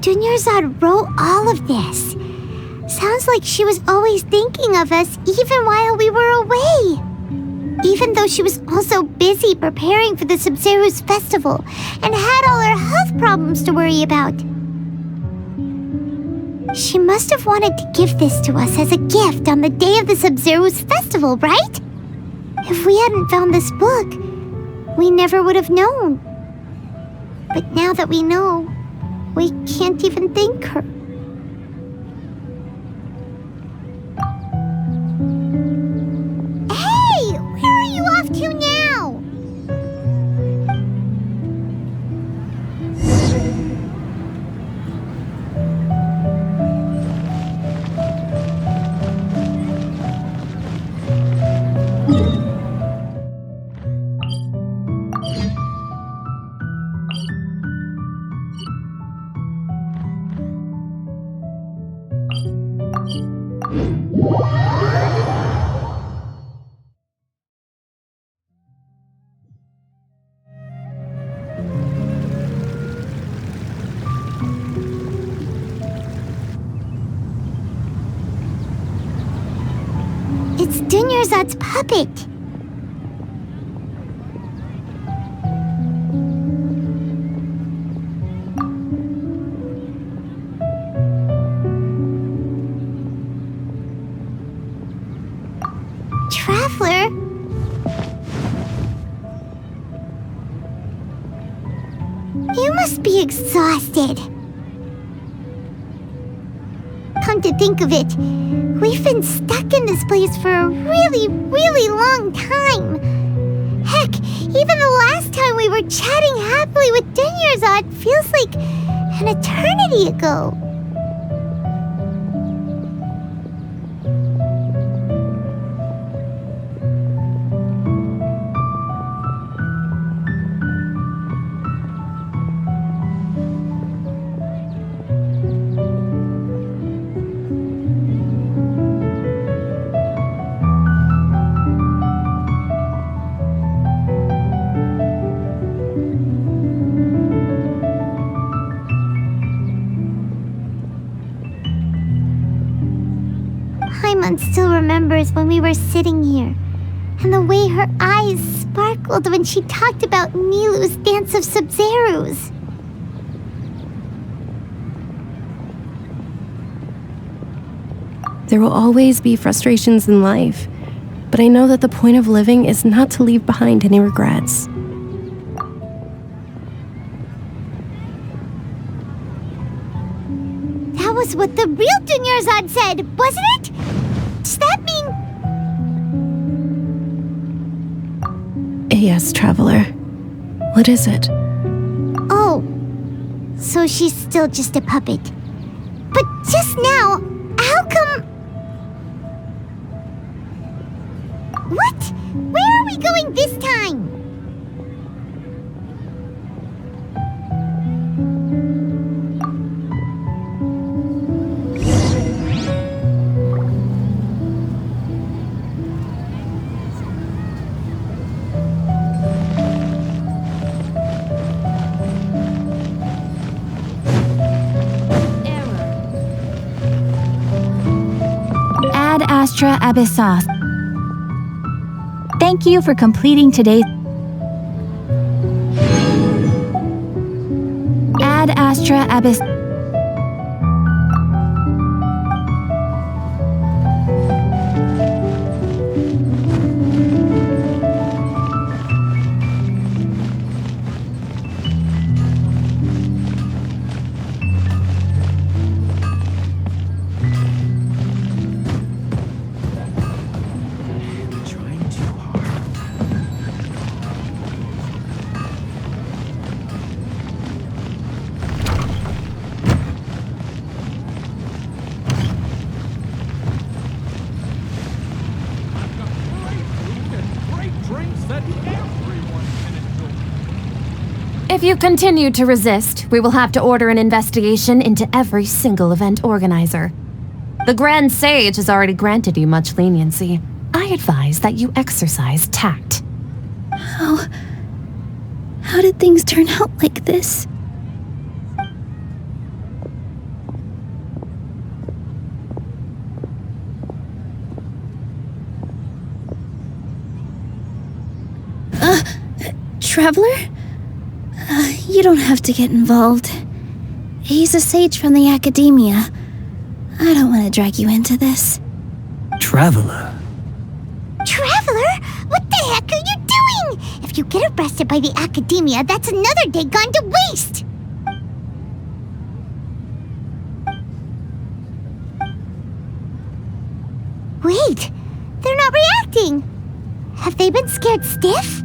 Dunyarzad wrote all of this. Sounds like she was always thinking of us even while we were away. Even though she was also busy preparing for the Sabzeruz festival and had all her health problems to worry about. She must have wanted to give this to us as a gift on the day of the Sabzeruz festival, right? If we hadn't found this book, we never would have known. But now that we know, we can't even thank her. Hey! Where are you off to now? It's Dunyarzad's puppet. Traveler? You must be exhausted. Come to think of it, we've been stuck in this place for a really, really long time. Heck, even the last time we were chatting happily with Dunyarzad feels like an eternity ago. Paimon still remembers when we were sitting here, and the way her eyes sparkled when she talked about Nilu's Dance of Sabzeruz. There will always be frustrations in life, but I know that the point of living is not to leave behind any regrets. That was what the real Dunyarzad said, wasn't it? Does that mean... Yes, Traveler. What is it? Oh, so she's still just a puppet. But just now, how come... What? Where are we going this time? Ad Astra Abyssos. Thank you for completing today's Ad Astra Abyss. If you continue to resist, we will have to order an investigation into every single event organizer. The Grand Sage has already granted you much leniency. I advise that you exercise tact. How did things turn out like this? Traveler? You don't have to get involved. He's a sage from the academia. I don't want to drag you into this. Traveler? Traveler? What the heck are you doing? If you get arrested by the academia, that's another day gone to waste! Wait, they're not reacting! Have they been scared stiff?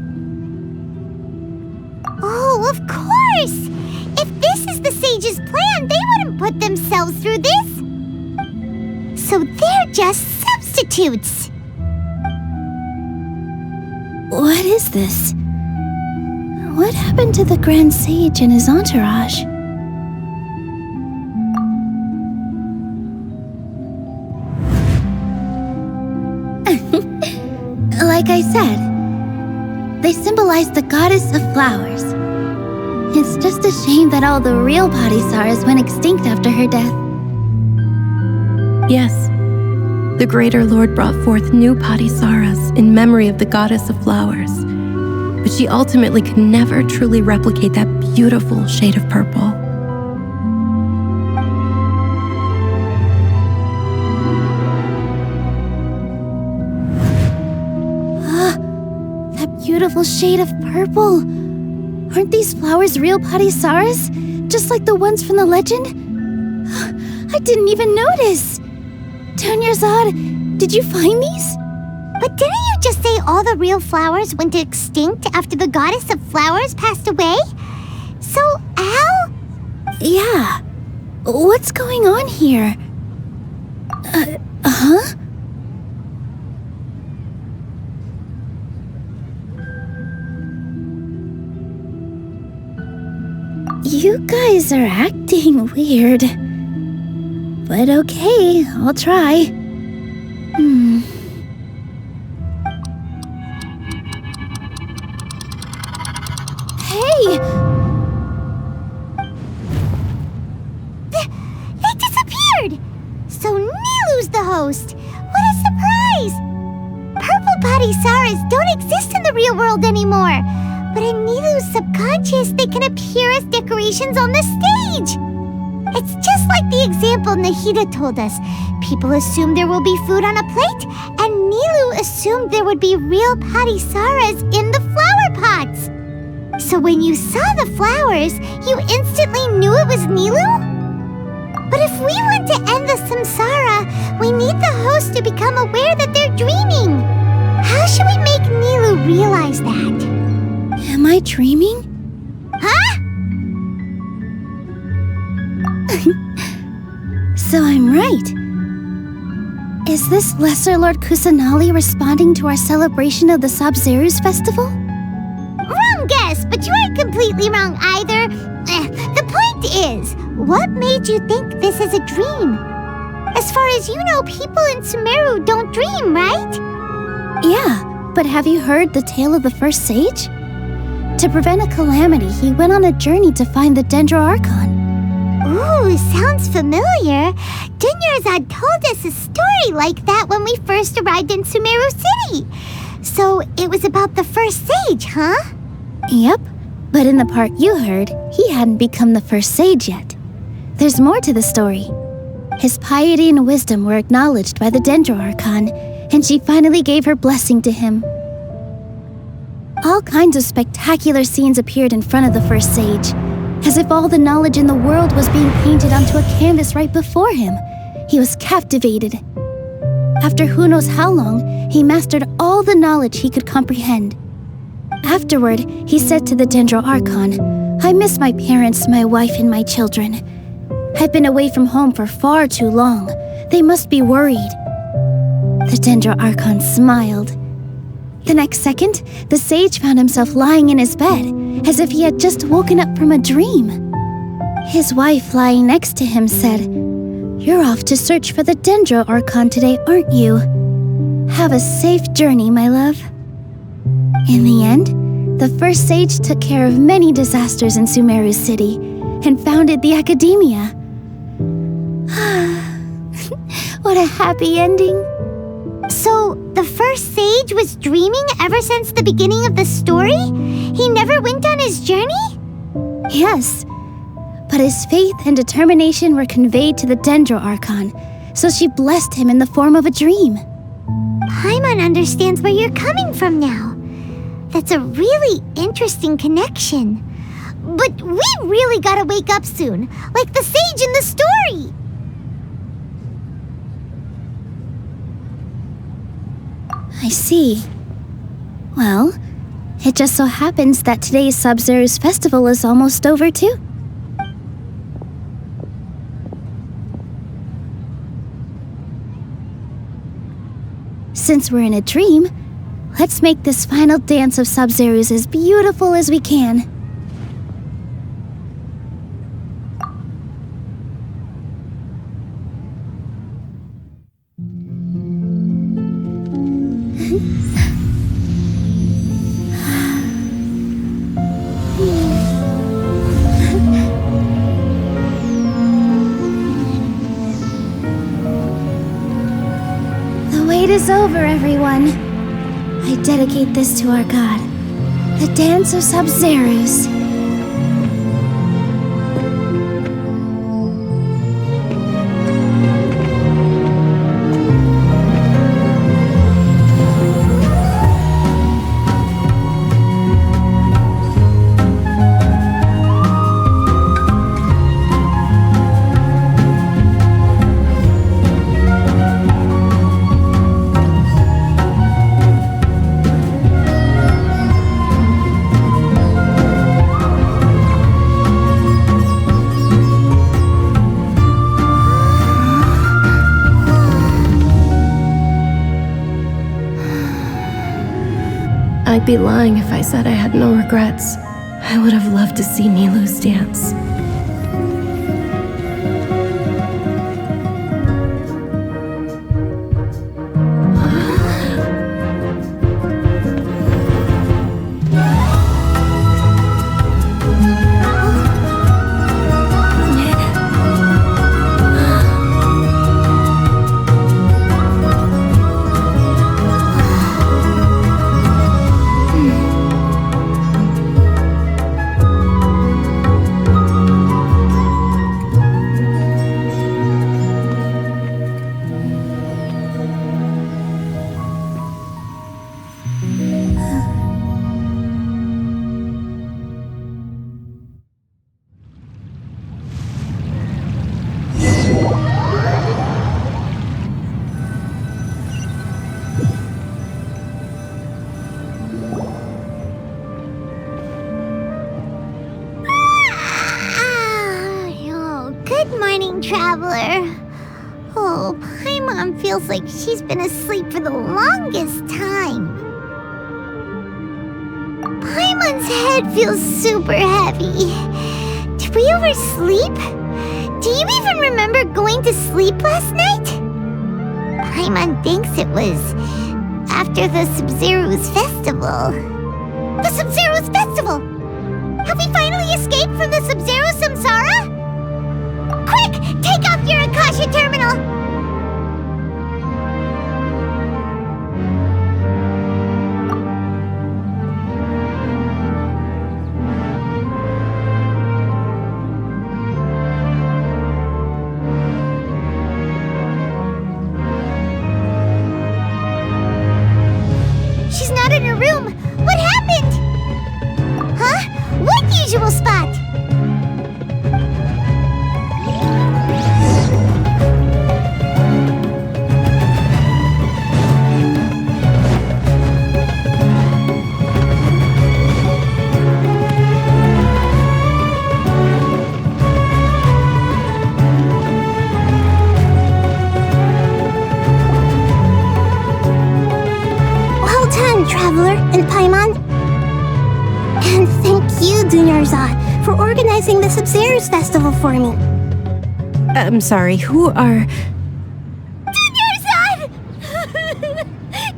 Oh, of course! If this is the sage's plan, they wouldn't put themselves through this! So they're just substitutes! What is this? What happened to the Grand Sage and his entourage? Like I said, they symbolize the goddess of flowers. It's just a shame that all the real Patchsokas went extinct after her death. Yes. The Greater Lord brought forth new Patchsokas in memory of the goddess of flowers. But she ultimately could never truly replicate that beautiful shade of purple. That beautiful shade of purple. Aren't these flowers real Patchsokas? Just like the ones from the legend? I didn't even notice. Dunyarzad, did you find these? But didn't you just say all the real flowers went extinct after the goddess of flowers passed away? So, how? Yeah. What's going on here? Huh? You guys are acting weird. But okay, I'll try. Hey! They disappeared! So Nilu's the host! What a surprise! Purple Patchsokas don't exist in the real world anymore! But in Nilu's subconscious, they can appear as decorations on the stage! It's just like the example Nahida told us. People assume there will be food on a plate, and Nilu assumed there would be real Patchsokas in the flower pots. So when you saw the flowers, you instantly knew it was Nilu? But if we want to end the Samsara, we need the host to become aware that they're dreaming. How should we make Nilu realize that? Am I dreaming? Huh? So I'm right. Is this Lesser Lord Kusanali responding to our celebration of the Sabzeruz festival? Wrong guess, but you aren't completely wrong either. The point is, what made you think this is a dream? As far as you know, people in Sumeru don't dream, right? Yeah, but have you heard the tale of the first sage? To prevent a calamity, he went on a journey to find the Dendro Archon. Ooh, sounds familiar. Dunyarzad told us a story like that when we first arrived in Sumeru City. So it was about the first sage, huh? Yep, but in the part you heard, he hadn't become the first sage yet. There's more to the story. His piety and wisdom were acknowledged by the Dendro Archon, and she finally gave her blessing to him. All kinds of spectacular scenes appeared in front of the first sage, as if all the knowledge in the world was being painted onto a canvas right before him. He was captivated. After who knows how long, he mastered all the knowledge he could comprehend. Afterward, he said to the Dendro Archon, "I miss my parents, my wife, and my children. I've been away from home for far too long. They must be worried." The Dendro Archon smiled. The next second, the sage found himself lying in his bed, as if he had just woken up from a dream. His wife, lying next to him, said, "You're off to search for the Dendro Archon today, aren't you? Have a safe journey, my love." In the end, the first sage took care of many disasters in Sumeru City and founded the academia. What a happy ending. So, the first sage was dreaming ever since the beginning of the story? He never went on his journey? Yes. But his faith and determination were conveyed to the Dendro Archon, so she blessed him in the form of a dream. Paimon understands where you're coming from now. That's a really interesting connection. But we really gotta wake up soon, like the sage in the story! I see. Well, it just so happens that today's Sabzeruz festival is almost over too. Since we're in a dream, let's make this final dance of Sabzeruz as beautiful as we can. It is over, everyone. I dedicate this to our god, the dance of Sabzeruz. I'd be lying if I said I had no regrets. I would have loved to see Nilou's dance. Traveler. Oh, Paimon feels like she's been asleep for the longest time. Paimon's head feels super heavy. Did we oversleep? Do you even remember going to sleep last night? Paimon thinks it was after the Sabzeruz festival. The Sabzeruz festival! Have we finally escaped from the Sabzeruz Samsara? Quick! Take off your Akasha terminal! She's not in her room! What happened? Huh? What usual spot? Traveler and Paimon. And thank you, Dunyarzad, for organizing the Sabzeruz festival for me. I'm sorry, who are... Dunyarzad!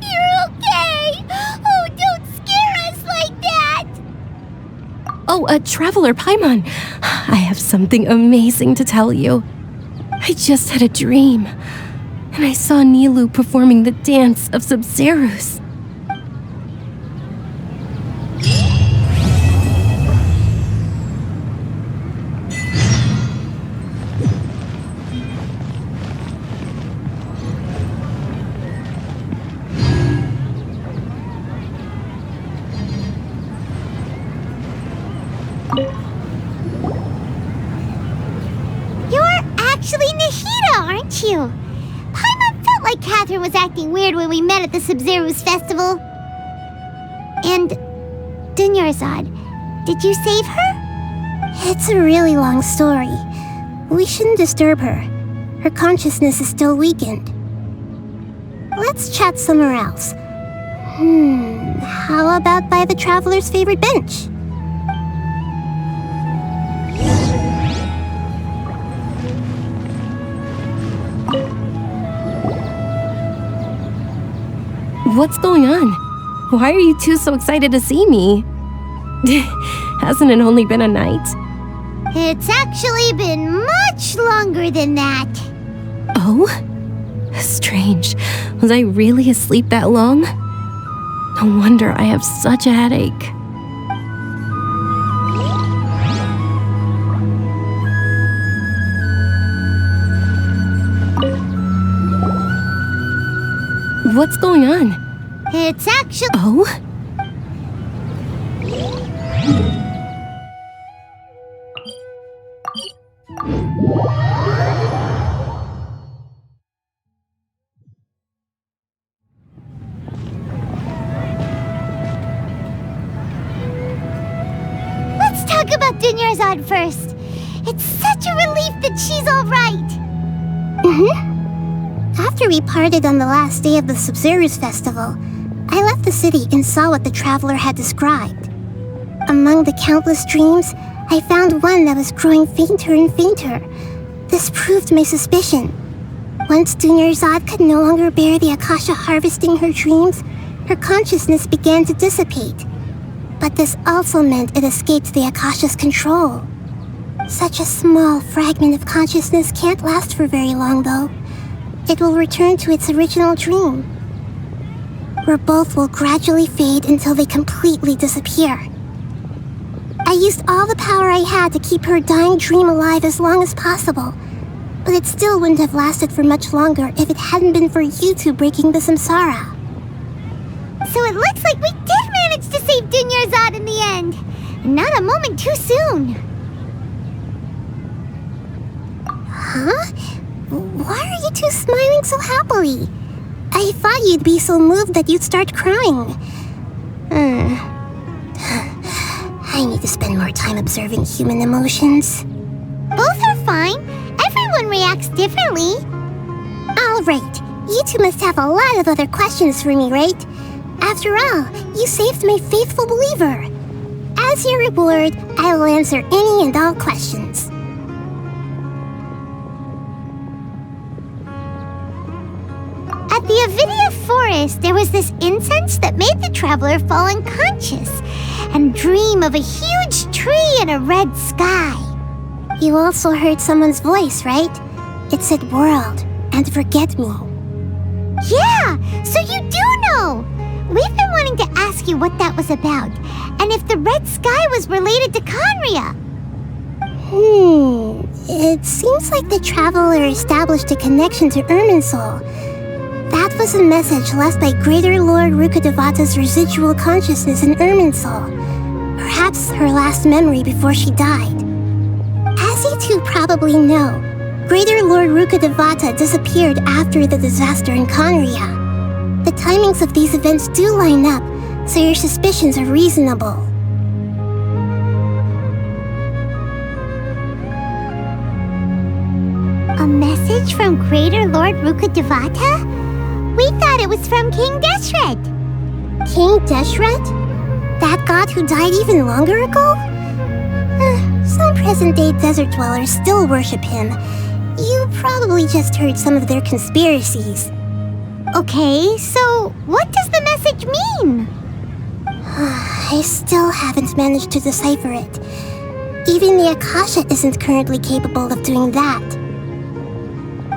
You're okay! Oh, don't scare us like that! Oh, Traveler Paimon. I have something amazing to tell you. I just had a dream. and I saw Nilou performing the dance of Sabzeruz. Actually Nahida, aren't you? Paimon felt like Catherine was acting weird when we met at the Sabzeruz festival. And Dunyarzad, did you save her? It's a really long story. We shouldn't disturb her. Her consciousness is still weakened. Let's chat somewhere else. How about by the traveler's favorite bench? What's going on? Why are you two so excited to see me? Hasn't it only been a night? It's actually been much longer than that. Oh? Strange. Was I really asleep that long? No wonder I have such a headache. What's going on? It's actually... Oh? Let's talk about Dunyarzad first. It's such a relief that she's all right. After we parted on the last day of the Sabzeruz festival, I left the city and saw what the traveler had described. Among the countless dreams, I found one that was growing fainter and fainter. This proved my suspicion. Once Dunyarzad could no longer bear the Akasha harvesting her dreams, her consciousness began to dissipate. But this also meant it escaped the Akasha's control. Such a small fragment of consciousness can't last for very long, though. It will return to its original dream, where both will gradually fade until they completely disappear. I used all the power I had to keep her dying dream alive as long as possible, but it still wouldn't have lasted for much longer if it hadn't been for you two breaking the Samsara. So it looks like we did manage to save Dunyarzad in the end. Not a moment too soon. Huh? Why are you two smiling so happily? I thought you'd be so moved that you'd start crying. I need to spend more time observing human emotions. Both are fine. Everyone reacts differently. All right. You two must have a lot of other questions for me, right? After all, you saved my faithful believer. As your reward, I will answer any and all questions. At the Avidia forest, there was this incense that made the traveler fall unconscious and dream of a huge tree and a red sky. You also heard someone's voice, right? It said world and forget me. Yeah, so you do know. We've been wanting to ask you what that was about, and if the red sky was related to Conria. It seems like the traveler established a connection to Irminsul. That was a message left by Greater Lord Rukkhadevata's residual consciousness in Irminsul. Perhaps her last memory before she died. As you two probably know, Greater Lord Rukkhadevata disappeared after the disaster in Conria. The timings of these events do line up, so your suspicions are reasonable. A message from Greater Lord Rukkhadevata? We thought it was from King Deshret. King Deshret? That god who died even longer ago? Some present-day desert dwellers still worship him. You probably just heard some of their conspiracies. Okay, so what does the message mean? I still haven't managed to decipher it. Even the Akasha isn't currently capable of doing that.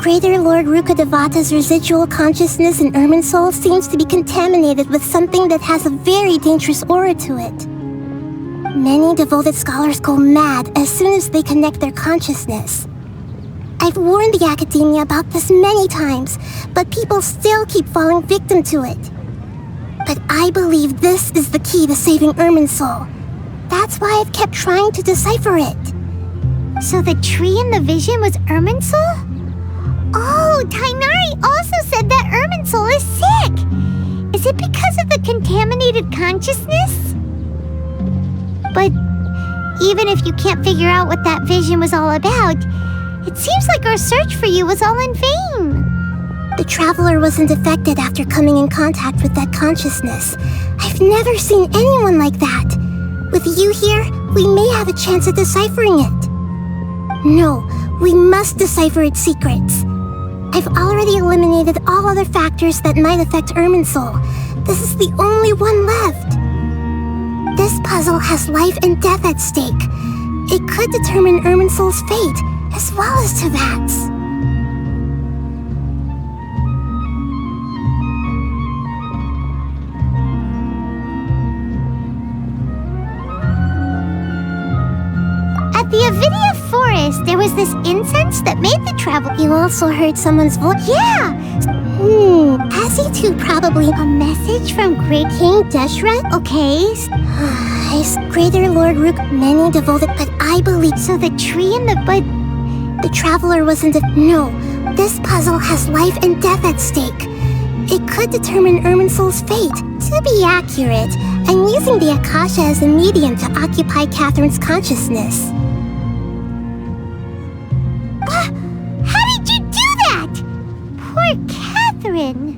Greater Lord Rukkhadevata's residual consciousness in Irminsul seems to be contaminated with something that has a very dangerous aura to it. Many devoted scholars go mad as soon as they connect their consciousness. I've warned the academia about this many times, but people still keep falling victim to it. But I believe this is the key to saving Irminsul. That's why I've kept trying to decipher it. So the tree in the vision was Irminsul? Oh, Tainari also said that Irminsul is sick! Is it because of the contaminated consciousness? But even if you can't figure out what that vision was all about, it seems like our search for you was all in vain. The traveler wasn't affected after coming in contact with that consciousness. I've never seen anyone like that. With you here, we may have a chance at deciphering it. No, we must decipher its secrets. I've already eliminated all other factors that might affect Irminsul. This is the only one left. This puzzle has life and death at stake. It could determine Irminsul's fate, as well as Tevat's. At the Avidia Forest, there was this incense that made the travel... You also heard someone's voice? Yeah! Asi-tu probably... A message from Great King Deshret? Okay. Greater Lord Rook, many devoted, but I believe... So the tree and the... But... The traveler wasn't No, this puzzle has life and death at stake. It could determine Irminsul's fate. To be accurate, I'm using the Akasha as a medium to occupy Catherine's consciousness. How did you do that? Poor Catherine.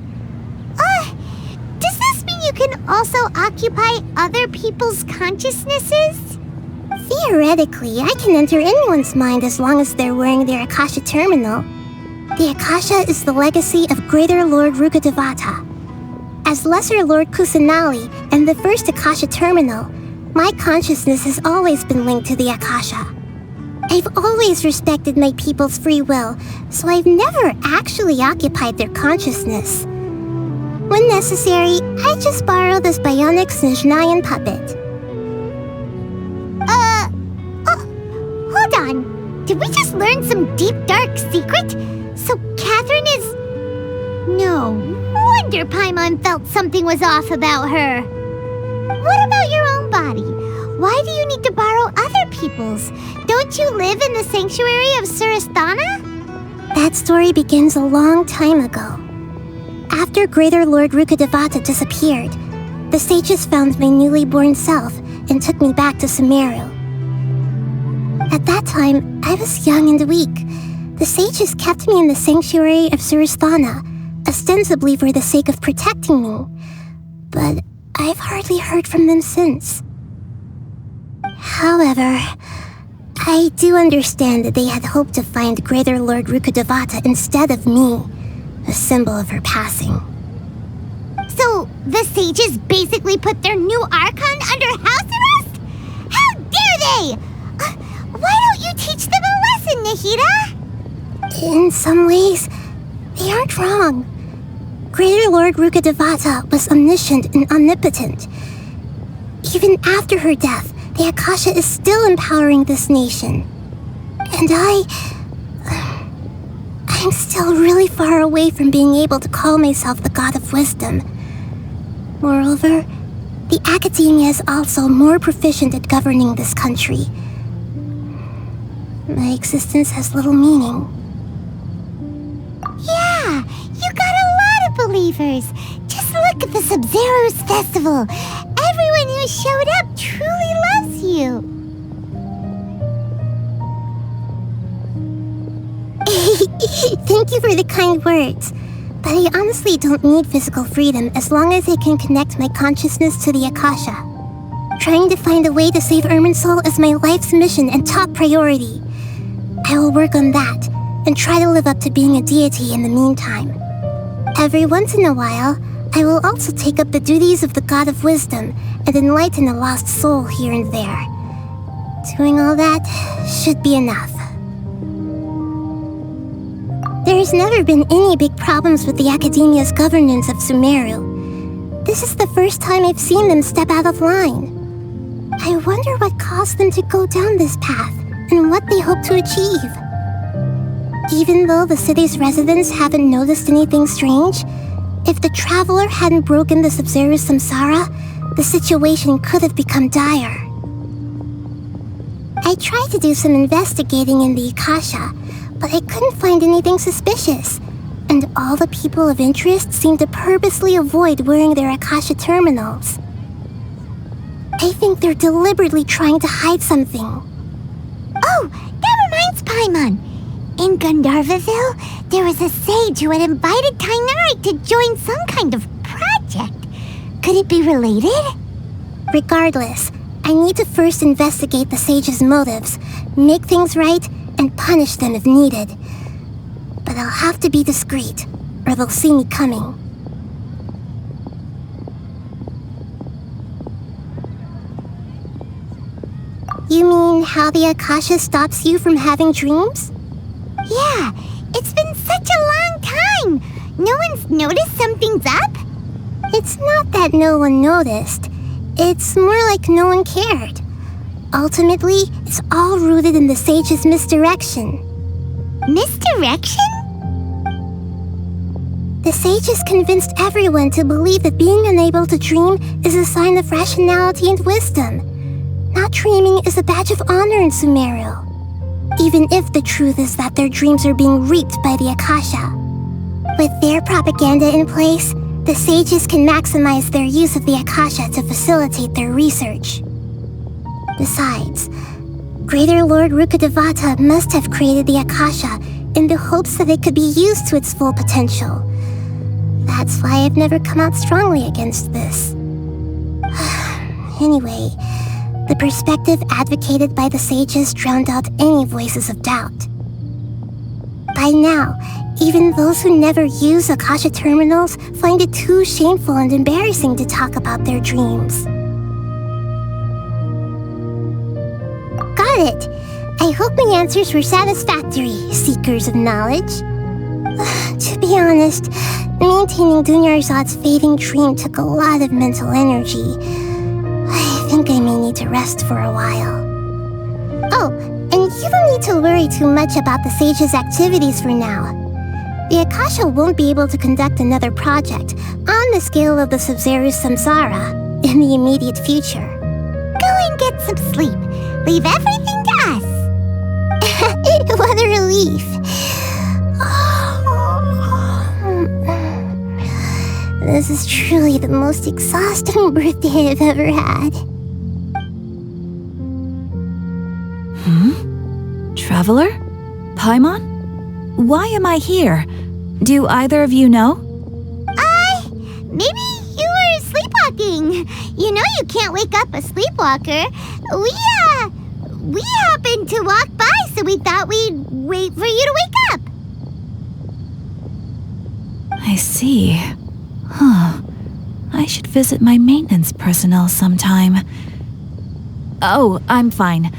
Does this mean you can also occupy other people's consciousnesses? Theoretically, I can enter anyone's mind as long as they're wearing their Akasha terminal. The Akasha is the legacy of Greater Lord Rukkhadevata. As Lesser Lord Kusanali and the first Akasha terminal, my consciousness has always been linked to the Akasha. I've always respected my people's free will, so I've never actually occupied their consciousness. When necessary, I just borrow this bionic Snezhnayan puppet. Hold on. Did we just learn some deep, dark secret? So Catherine is... No wonder Paimon felt something was off about her. What about your own body? Why do you need to borrow other people's? Don't you live in the sanctuary of Surasthana? That story begins a long time ago. After Greater Lord Rukkhadevata disappeared, the sages found my newly born self and took me back to Sumeru. At that time, I was young and weak. The sages kept me in the sanctuary of Surasthana, ostensibly for the sake of protecting me. But I've hardly heard from them since. However, I do understand that they had hoped to find Greater Lord Rukkhadevata instead of me, a symbol of her passing. So, the sages basically put their new Archon under house arrest? How dare they! Why don't you teach them a lesson, Nahida? In some ways, they aren't wrong. Greater Lord Rukkhadevata was omniscient and omnipotent. Even after her death, the Akasha is still empowering this nation. And I'm still really far away from being able to call myself the God of Wisdom. Moreover, the academia is also more proficient at governing this country. My existence has little meaning. Yeah, you got a lot of believers. Just look at the Sabzeruz festival. Everyone who showed up truly loves you. Thank you for the kind words. But I honestly don't need physical freedom as long as I can connect my consciousness to the Akasha. Trying to find a way to save Irminsul is my life's mission and top priority. I will work on that, and try to live up to being a deity in the meantime. Every once in a while, I will also take up the duties of the God of Wisdom and enlighten a lost soul here and there. Doing all that should be enough. There's never been any big problems with the Academia's governance of Sumeru. This is the first time I've seen them step out of line. I wonder what caused them to go down this path, and what they hope to achieve. Even though the city's residents haven't noticed anything strange, if the traveler hadn't broken the Sabzeruz Samsara, the situation could have become dire. I tried to do some investigating in the Akasha, but I couldn't find anything suspicious, and all the people of interest seemed to purposely avoid wearing their Akasha terminals. I think they're deliberately trying to hide something. Oh, that reminds Paimon. In Gandharvaville, there was a sage who had invited Tainari to join some kind of project. Could it be related? Regardless, I need to first investigate the sage's motives, make things right, and punish them if needed. But I'll have to be discreet, or they'll see me coming. You mean how the Akasha stops you from having dreams? Yeah, it's been such a long time. No one's noticed something's up? It's not that no one noticed. It's more like no one cared. Ultimately, it's all rooted in the sage's misdirection. Misdirection? The sage has convinced everyone to believe that being unable to dream is a sign of rationality and wisdom. Not dreaming is a badge of honor in Sumeru, even if the truth is that their dreams are being reaped by the Akasha. With their propaganda in place, the sages can maximize their use of the Akasha to facilitate their research. Besides, Greater Lord Rukkhadevata must have created the Akasha in the hopes that it could be used to its full potential. That's why I've never come out strongly against this. Anyway, the perspective advocated by the sages drowned out any voices of doubt. By now, even those who never use Akasha terminals find it too shameful and embarrassing to talk about their dreams. Got it! I hope my answers were satisfactory, seekers of knowledge. To be honest, maintaining Dunyarzad's fading dream took a lot of mental energy. I think I may need to rest for a while. Oh, and you don't need to worry too much about the sage's activities for now. The Akasha won't be able to conduct another project on the scale of the Sabzeruz Samsara in the immediate future. Go and get some sleep. Leave everything to us. What a relief. This is truly the most exhausting birthday I've ever had. Traveler? Paimon? Why am I here? Do either of you know? Maybe you were sleepwalking. You know you can't wake up a sleepwalker. We happened to walk by, so we thought we'd wait for you to wake up. I see. Huh. I should visit my maintenance personnel sometime. Oh, I'm fine.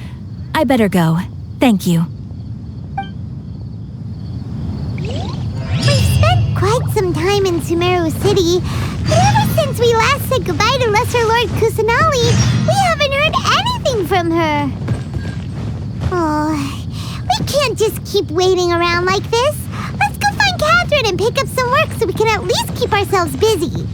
I better go. Thank you. We've spent quite some time in Sumeru City, but ever since we last said goodbye to Lesser Lord Kusanali, we haven't heard anything from her. Oh, we can't just keep waiting around like this. Let's go find Catherine and pick up some work so we can at least keep ourselves busy.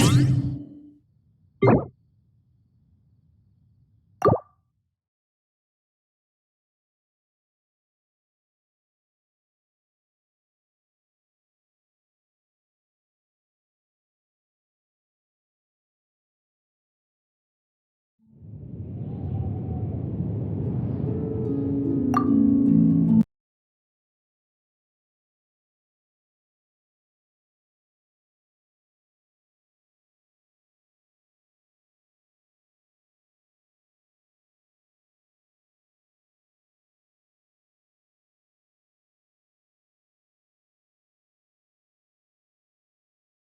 Bye.